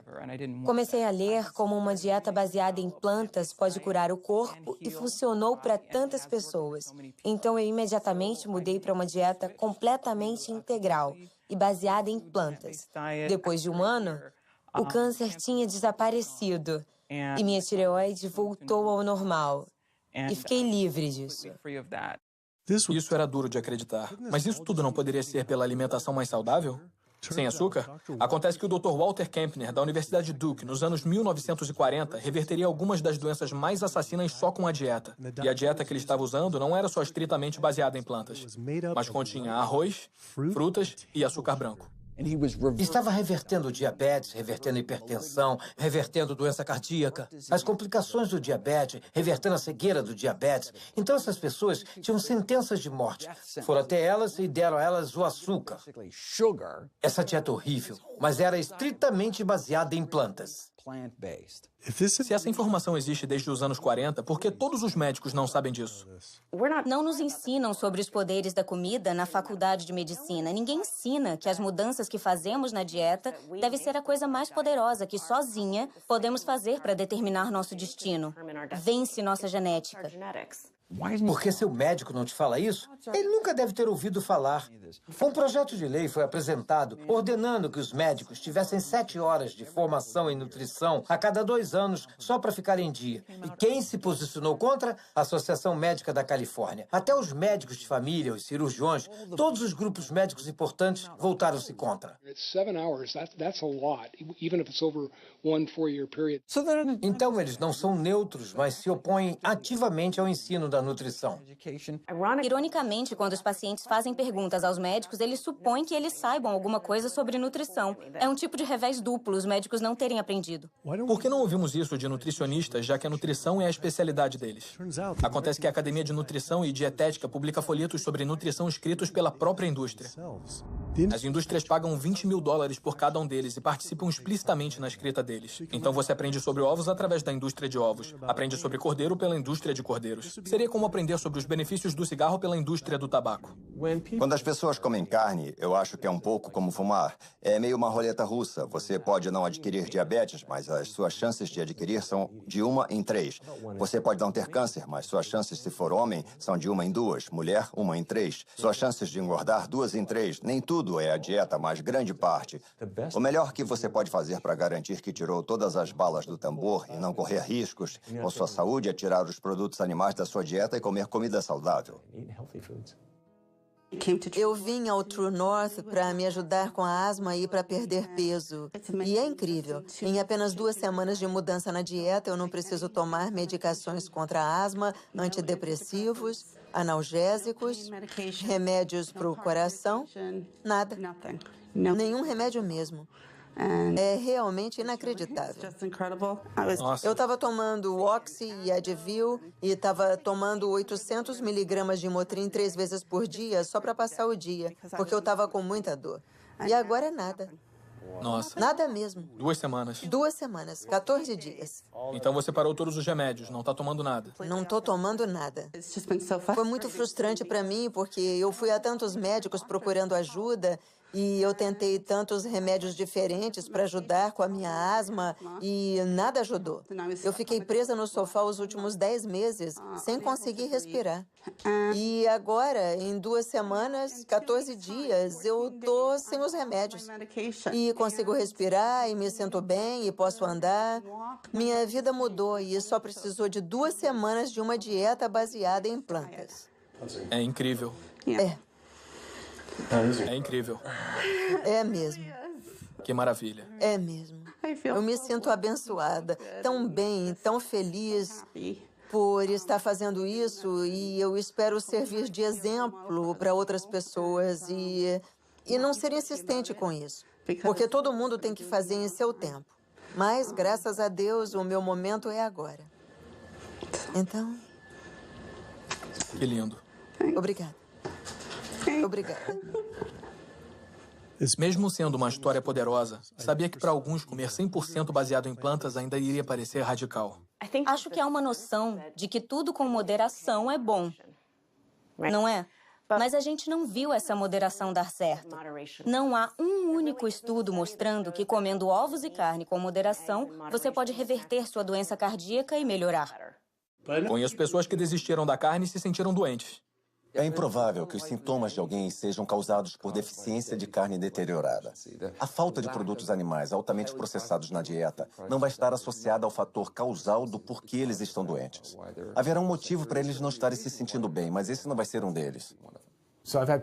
Comecei a ler como uma dieta baseada em plantas pode curar o corpo e funcionou para tantas pessoas. Então eu imediatamente mudei para uma dieta completamente integral e baseada em plantas. Depois de 1 ano, o câncer tinha desaparecido e minha tireoide voltou ao normal. E fiquei livre disso. Isso era duro de acreditar. Mas isso tudo não poderia ser pela alimentação mais saudável? Sem açúcar? Acontece que o Dr. Walter Kempner, da Universidade Duke, nos anos 1940, reverteria algumas das doenças mais assassinas só com a dieta. E a dieta que ele estava usando não era só estritamente baseada em plantas, mas continha arroz, frutas e açúcar branco. Estava revertendo diabetes, revertendo hipertensão, revertendo doença cardíaca, as complicações do diabetes, revertendo a cegueira do diabetes. Então essas pessoas tinham sentenças de morte. Foram até elas e deram a elas o açúcar. Essa dieta horrível, mas era estritamente baseada em plantas. Se essa informação existe desde os anos 40, por que todos os médicos não sabem disso? Não nos ensinam sobre os poderes da comida na faculdade de medicina. Ninguém ensina que as mudanças que fazemos na dieta deve ser a coisa mais poderosa que sozinha podemos fazer para determinar nosso destino. Vence nossa genética. Porque seu médico não te fala isso? Ele nunca deve ter ouvido falar. Um projeto de lei foi apresentado ordenando que os médicos tivessem 7 horas de formação em nutrição a cada 2 anos só para ficar em dia. E quem se posicionou contra? A Associação Médica da Califórnia. Até os médicos de família, os cirurgiões, todos os grupos médicos importantes voltaram-se contra. Então eles não são neutros, mas se opõem ativamente ao ensino da nutrição. Ironicamente, quando os pacientes fazem perguntas aos médicos, eles supõem que eles saibam alguma coisa sobre nutrição. É um tipo de revés duplo, os médicos não terem aprendido. Por que não ouvimos isso de nutricionistas, já que a nutrição é a especialidade deles? Acontece que a Academia de Nutrição e Dietética publica folhetos sobre nutrição escritos pela própria indústria. As indústrias pagam $20 mil por cada um deles e participam explicitamente na escrita deles. Então você aprende sobre ovos através da indústria de ovos, aprende sobre cordeiro pela indústria de cordeiros. Seria como aprender sobre os benefícios do cigarro pela indústria do tabaco. Quando as pessoas comem carne, eu acho que é um pouco como fumar. É meio uma roleta russa. Você pode não adquirir diabetes, mas as suas chances de adquirir são de 1 em 3. Você pode não ter câncer, mas suas chances, se for homem, são de 1 em 2. Mulher, 1 em 3. Suas chances de engordar, 2 em 3. Nem tudo é a dieta, mas grande parte. O melhor que você pode fazer para garantir que tirou todas as balas do tambor e não correr riscos com sua saúde é tirar os produtos animais da sua dieta e comer comida saudável. Eu vim ao True North para me ajudar com a asma e para perder peso. E é incrível. Em apenas 2 semanas de mudança na dieta, eu não preciso tomar medicações contra a asma, antidepressivos, analgésicos, remédios para o coração, nada. Nenhum remédio mesmo. É realmente inacreditável. Eu estava tomando Oxy e Advil e estava tomando 800 miligramas de Motrin 3 vezes por dia só para passar o dia, porque eu estava com muita dor. E agora é nada. Nossa. Nada mesmo. 2 semanas. 2 semanas, 14 dias. Então você parou todos os remédios, não tá tomando nada. Não tô tomando nada. Foi muito frustrante para mim, porque eu fui a tantos médicos procurando ajuda e eu tentei tantos remédios diferentes para ajudar com a minha asma e nada ajudou. Eu fiquei presa no sofá os últimos 10 meses, sem conseguir respirar. E agora, em 2 semanas, 14 dias, eu tô sem os remédios. E consigo respirar, e me sinto bem, e posso andar. Minha vida mudou e só precisou de 2 semanas de uma dieta baseada em plantas. É incrível. É. É incrível. É mesmo. Que maravilha. É mesmo. Eu me sinto abençoada, tão bem, tão feliz por estar fazendo isso e eu espero servir de exemplo para outras pessoas e não ser insistente com isso, porque todo mundo tem que fazer em seu tempo. Mas, graças a Deus, o meu momento é agora. Então... Que lindo. Obrigada. Obrigada. Mesmo sendo uma história poderosa, sabia que para alguns comer 100% baseado em plantas ainda iria parecer radical. Acho que há uma noção de que tudo com moderação é bom, não é? Mas a gente não viu essa moderação dar certo. Não há um único estudo mostrando que comendo ovos e carne com moderação, você pode reverter sua doença cardíaca e melhorar. Conheço pessoas que desistiram da carne e se sentiram doentes. É improvável que os sintomas de alguém sejam causados por deficiência de carne deteriorada. A falta de produtos animais altamente processados na dieta não vai estar associada ao fator causal do porquê eles estão doentes. Haverá um motivo para eles não estarem se sentindo bem, mas esse não vai ser um deles.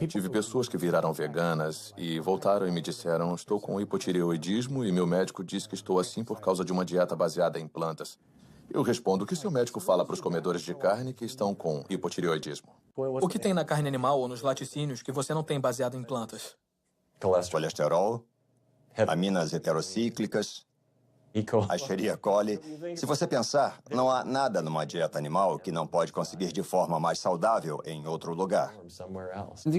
Tive pessoas que viraram veganas e voltaram e me disseram: estou com hipotireoidismo e meu médico disse que estou assim por causa de uma dieta baseada em plantas. Eu respondo que seu médico fala para os comedores de carne que estão com hipotireoidismo. O que tem na carne animal ou nos laticínios que você não tem baseado em plantas? Colesterol, aminas heterocíclicas, a Escherichia coli. Se você pensar, não há nada numa dieta animal que não pode conseguir de forma mais saudável em outro lugar.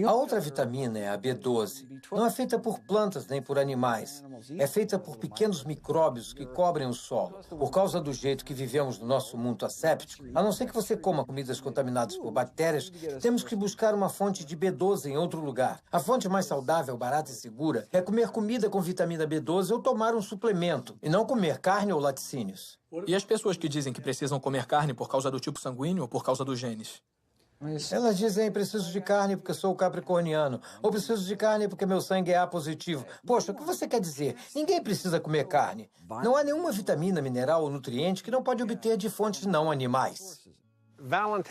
A outra vitamina é a B12. Não é feita por plantas nem por animais. É feita por pequenos micróbios que cobrem o solo. Por causa do jeito que vivemos no nosso mundo asséptico, a não ser que você coma comidas contaminadas por bactérias, temos que buscar uma fonte de B12 em outro lugar. A fonte mais saudável, barata e segura é comer comida com vitamina B12 ou tomar um suplemento, e não comer carne ou laticínios. E as pessoas que dizem que precisam comer carne por causa do tipo sanguíneo ou por causa dos genes? Elas dizem, preciso de carne porque sou capricorniano, ou preciso de carne porque meu sangue é A positivo. Poxa, o que você quer dizer? Ninguém precisa comer carne. Não há nenhuma vitamina, mineral ou nutriente que não pode obter de fontes não animais.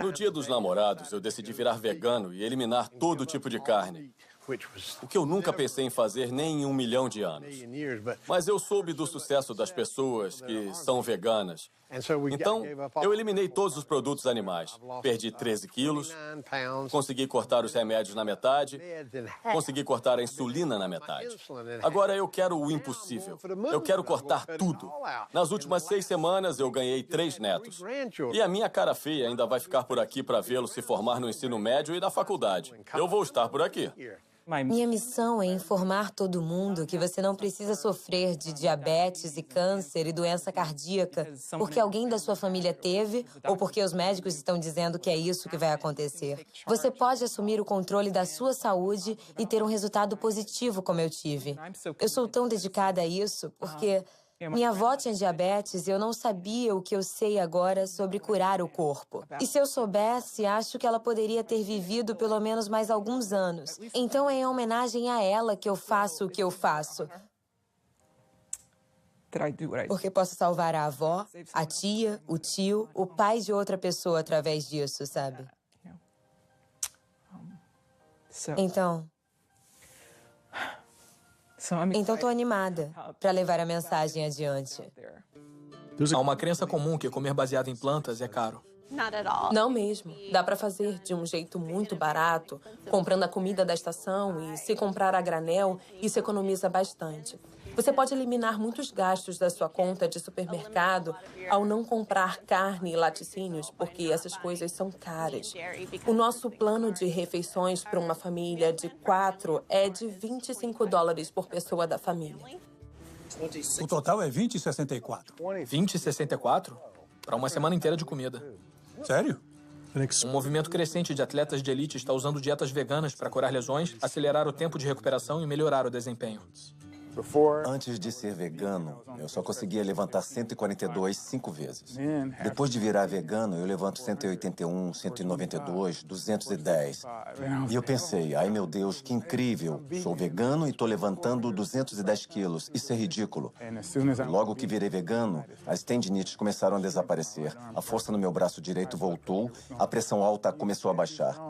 No Dia dos Namorados, eu decidi virar vegano e eliminar todo tipo de carne. O que eu nunca pensei em fazer nem em 1 milhão de anos. Mas eu soube do sucesso das pessoas que são veganas. Então, eu eliminei todos os produtos animais. Perdi 13 quilos, consegui cortar os remédios na metade, consegui cortar a insulina na metade. Agora eu quero o impossível. Eu quero cortar tudo. Nas últimas 6 semanas, eu ganhei 3 netos. E a minha cara feia ainda vai ficar por aqui para vê-lo se formar no ensino médio e na faculdade. Eu vou estar por aqui. Minha missão é informar todo mundo que você não precisa sofrer de diabetes e câncer e doença cardíaca porque alguém da sua família teve ou porque os médicos estão dizendo que é isso que vai acontecer. Você pode assumir o controle da sua saúde e ter um resultado positivo como eu tive. Eu sou tão dedicada a isso porque minha avó tinha diabetes e eu não sabia o que eu sei agora sobre curar o corpo. E se eu soubesse, acho que ela poderia ter vivido pelo menos mais alguns anos. Então é em homenagem a ela que eu faço o que eu faço. Porque posso salvar a avó, a tia, o tio, o pai de outra pessoa através disso, sabe? Então, estou animada para levar a mensagem adiante. Há uma crença comum que comer baseado em plantas é caro. Não mesmo. Dá para fazer de um jeito muito barato, comprando a comida da estação e se comprar a granel, isso economiza bastante. Você pode eliminar muitos gastos da sua conta de supermercado ao não comprar carne e laticínios, porque essas coisas são caras. O nosso plano de refeições para uma família de 4 é de $25 por pessoa da família. O total é 20,64. 20,64? Para uma semana inteira de comida. Sério? Um movimento crescente de atletas de elite está usando dietas veganas para curar lesões, acelerar o tempo de recuperação e melhorar o desempenho. Antes de ser vegano, eu só conseguia levantar 142 5 vezes. Depois de virar vegano, eu levanto 181, 192, 210. E eu pensei, ai meu Deus, que incrível. Sou vegano e estou levantando 210 quilos. Isso é ridículo. Logo que virei vegano, as tendinites começaram a desaparecer. A força no meu braço direito voltou, a pressão alta começou a baixar.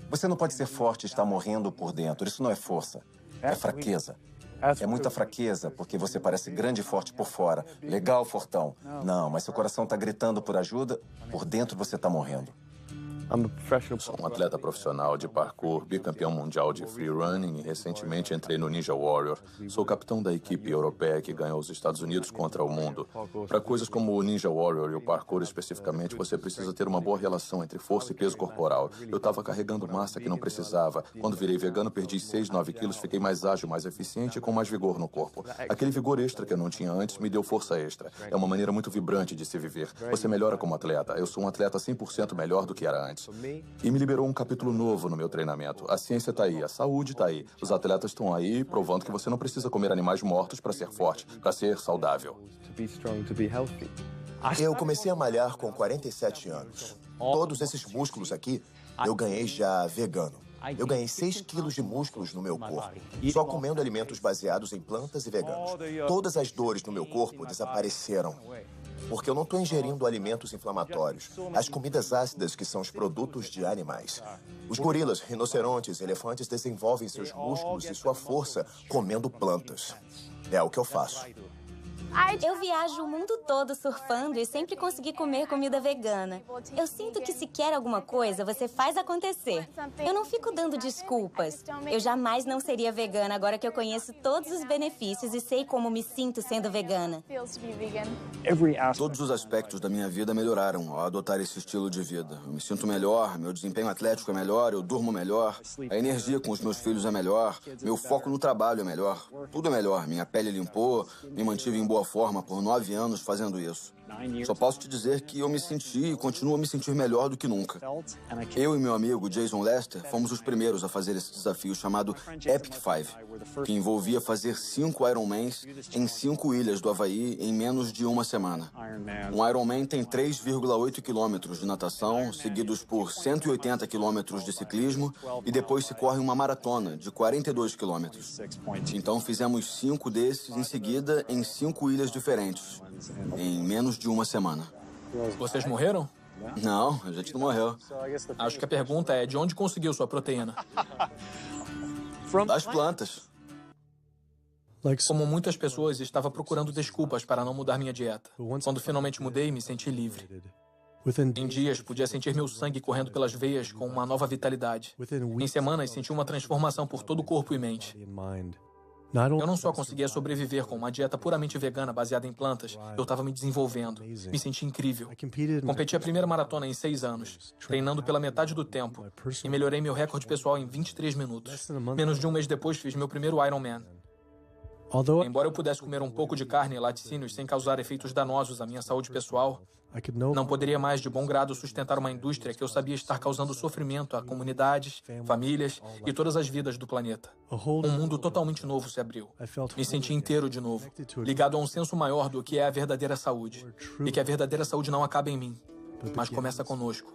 Você não pode ser forte e estar morrendo por dentro. Isso não é força, é fraqueza. É muita fraqueza, porque você parece grande e forte por fora. Legal, fortão. Não, mas seu coração está gritando por ajuda, por dentro você está morrendo. Sou um atleta profissional de parkour, bicampeão mundial de free running e recentemente entrei no Ninja Warrior. Sou capitão da equipe europeia que ganhou os Estados Unidos contra o mundo. Para coisas como o Ninja Warrior e o parkour especificamente, você precisa ter uma boa relação entre força e peso corporal. Eu estava carregando massa que não precisava. Quando virei vegano, perdi 6, 9 quilos, fiquei mais ágil, mais eficiente e com mais vigor no corpo. Aquele vigor extra que eu não tinha antes me deu força extra. É uma maneira muito vibrante de se viver. Você melhora como atleta. Eu sou um atleta 100% melhor do que era antes. E me liberou um capítulo novo no meu treinamento. A ciência está aí, a saúde está aí. Os atletas estão aí provando que você não precisa comer animais mortos para ser forte, para ser saudável. Eu comecei a malhar com 47 anos. Todos esses músculos aqui, eu ganhei já vegano. Eu ganhei 6 quilos de músculos no meu corpo, só comendo alimentos baseados em plantas e veganos. Todas as dores no meu corpo desapareceram. Porque eu não estou ingerindo alimentos inflamatórios. As comidas ácidas que são os produtos de animais. Os gorilas, rinocerontes, elefantes desenvolvem seus músculos e sua força comendo plantas. É o que eu faço. Eu viajo o mundo todo surfando e sempre consegui comer comida vegana. Eu sinto que se quer alguma coisa, você faz acontecer. Eu não fico dando desculpas. Eu jamais não seria vegana agora que eu conheço todos os benefícios e sei como me sinto sendo vegana. Todos os aspectos da minha vida melhoraram ao adotar esse estilo de vida. Eu me sinto melhor, meu desempenho atlético é melhor, eu durmo melhor, a energia com os meus filhos é melhor, meu foco no trabalho é melhor. Tudo é melhor. Minha pele limpou, me mantive em boa forma por 9 anos fazendo isso. Só posso te dizer que eu me senti e continuo a me sentir melhor do que nunca. Eu e meu amigo Jason Lester fomos os primeiros a fazer esse desafio chamado Epic 5, que envolvia fazer 5 Ironmans em 5 ilhas do Havaí em menos de uma semana. Um Ironman tem 3,8 quilômetros de natação, seguidos por 180 quilômetros de ciclismo, e depois se corre uma maratona de 42 quilômetros. Então fizemos 5 desses em seguida em 5 ilhas diferentes, em menos de uma semana. Vocês morreram? Não, a gente não morreu. Acho que a pergunta é de onde conseguiu sua proteína? Das plantas. Como muitas pessoas, estava procurando desculpas para não mudar minha dieta. Quando finalmente mudei, me senti livre. Em dias, podia sentir meu sangue correndo pelas veias com uma nova vitalidade. Em semanas, senti uma transformação por todo o corpo e mente. Eu não só conseguia sobreviver com uma dieta puramente vegana baseada em plantas, eu estava me desenvolvendo. Me senti incrível. Competi a primeira maratona em 6 anos, treinando pela metade do tempo, e melhorei meu recorde pessoal em 23 minutos. Menos de um mês depois, fiz meu primeiro Ironman. Embora eu pudesse comer um pouco de carne e laticínios sem causar efeitos danosos à minha saúde pessoal, não poderia mais de bom grado sustentar uma indústria que eu sabia estar causando sofrimento a comunidades, famílias e todas as vidas do planeta. Um mundo totalmente novo se abriu. Me senti inteiro de novo, ligado a um senso maior do que é a verdadeira saúde. E que a verdadeira saúde não acaba em mim, mas começa conosco.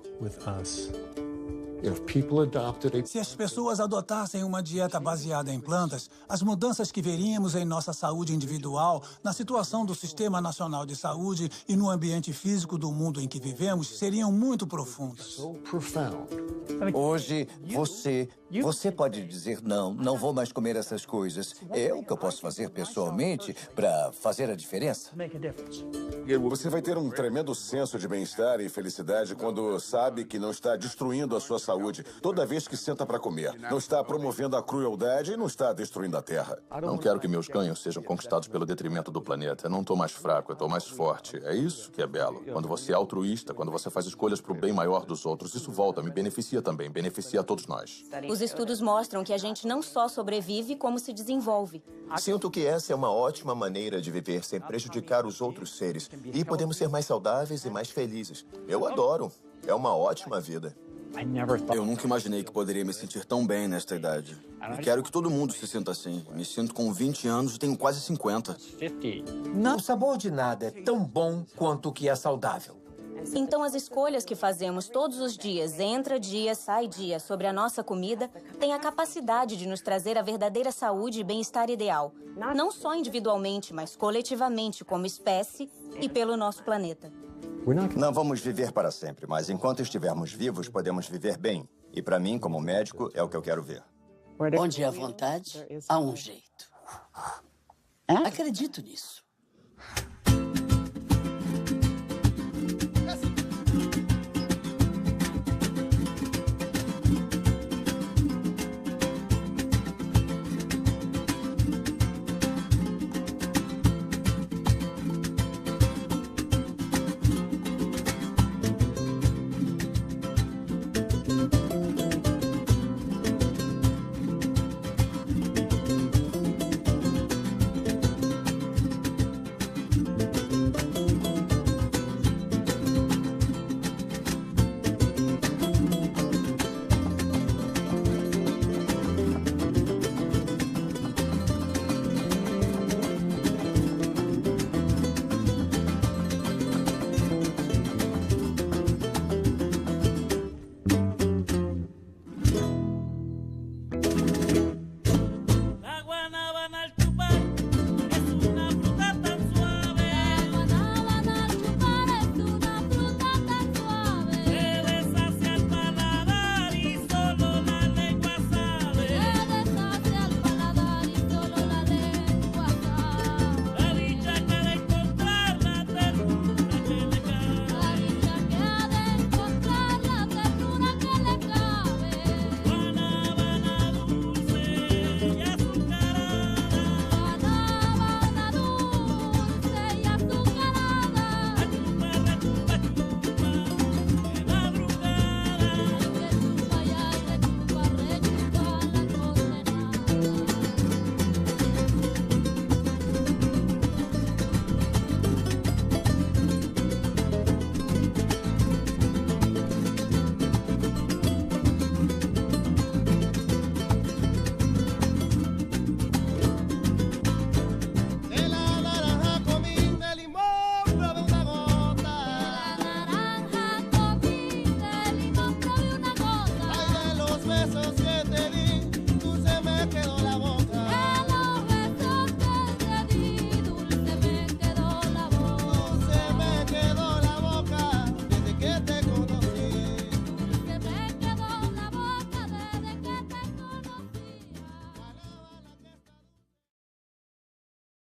Se as pessoas adotassem uma dieta baseada em plantas, as mudanças que veríamos em nossa saúde individual, na situação do Sistema Nacional de Saúde e no ambiente físico do mundo em que vivemos seriam muito profundas. Hoje, você pode dizer não vou mais comer essas coisas. É o que eu posso fazer pessoalmente para fazer a diferença. Você vai ter um tremendo senso de bem-estar e felicidade quando sabe que não está destruindo a sua saúde saúde toda vez que senta para comer. Não está promovendo a crueldade e não está destruindo a Terra. Não quero que meus ganhos sejam conquistados pelo detrimento do planeta. Eu não estou mais fraco, eu estou mais forte. É isso que é belo. Quando você é altruísta, quando você faz escolhas para o bem maior dos outros, isso volta, me beneficia também, beneficia a todos nós. Os estudos mostram que a gente não só sobrevive, como se desenvolve. Sinto que essa é uma ótima maneira de viver sem prejudicar os outros seres. E podemos ser mais saudáveis e mais felizes. Eu adoro. É uma ótima vida. Eu nunca imaginei que poderia me sentir tão bem nesta idade. E quero que todo mundo se sinta assim. Me sinto com 20 anos e tenho quase 50. O sabor de nada é tão bom quanto o que é saudável. Então, as escolhas que fazemos todos os dias, entra dia, sai dia, sobre a nossa comida, têm a capacidade de nos trazer a verdadeira saúde e bem-estar ideal. Não só individualmente, mas coletivamente, como espécie e pelo nosso planeta. Não vamos viver para sempre, mas enquanto estivermos vivos, podemos viver bem. E para mim, como médico, é o que eu quero ver. Onde há vontade, há um jeito. Acredito nisso.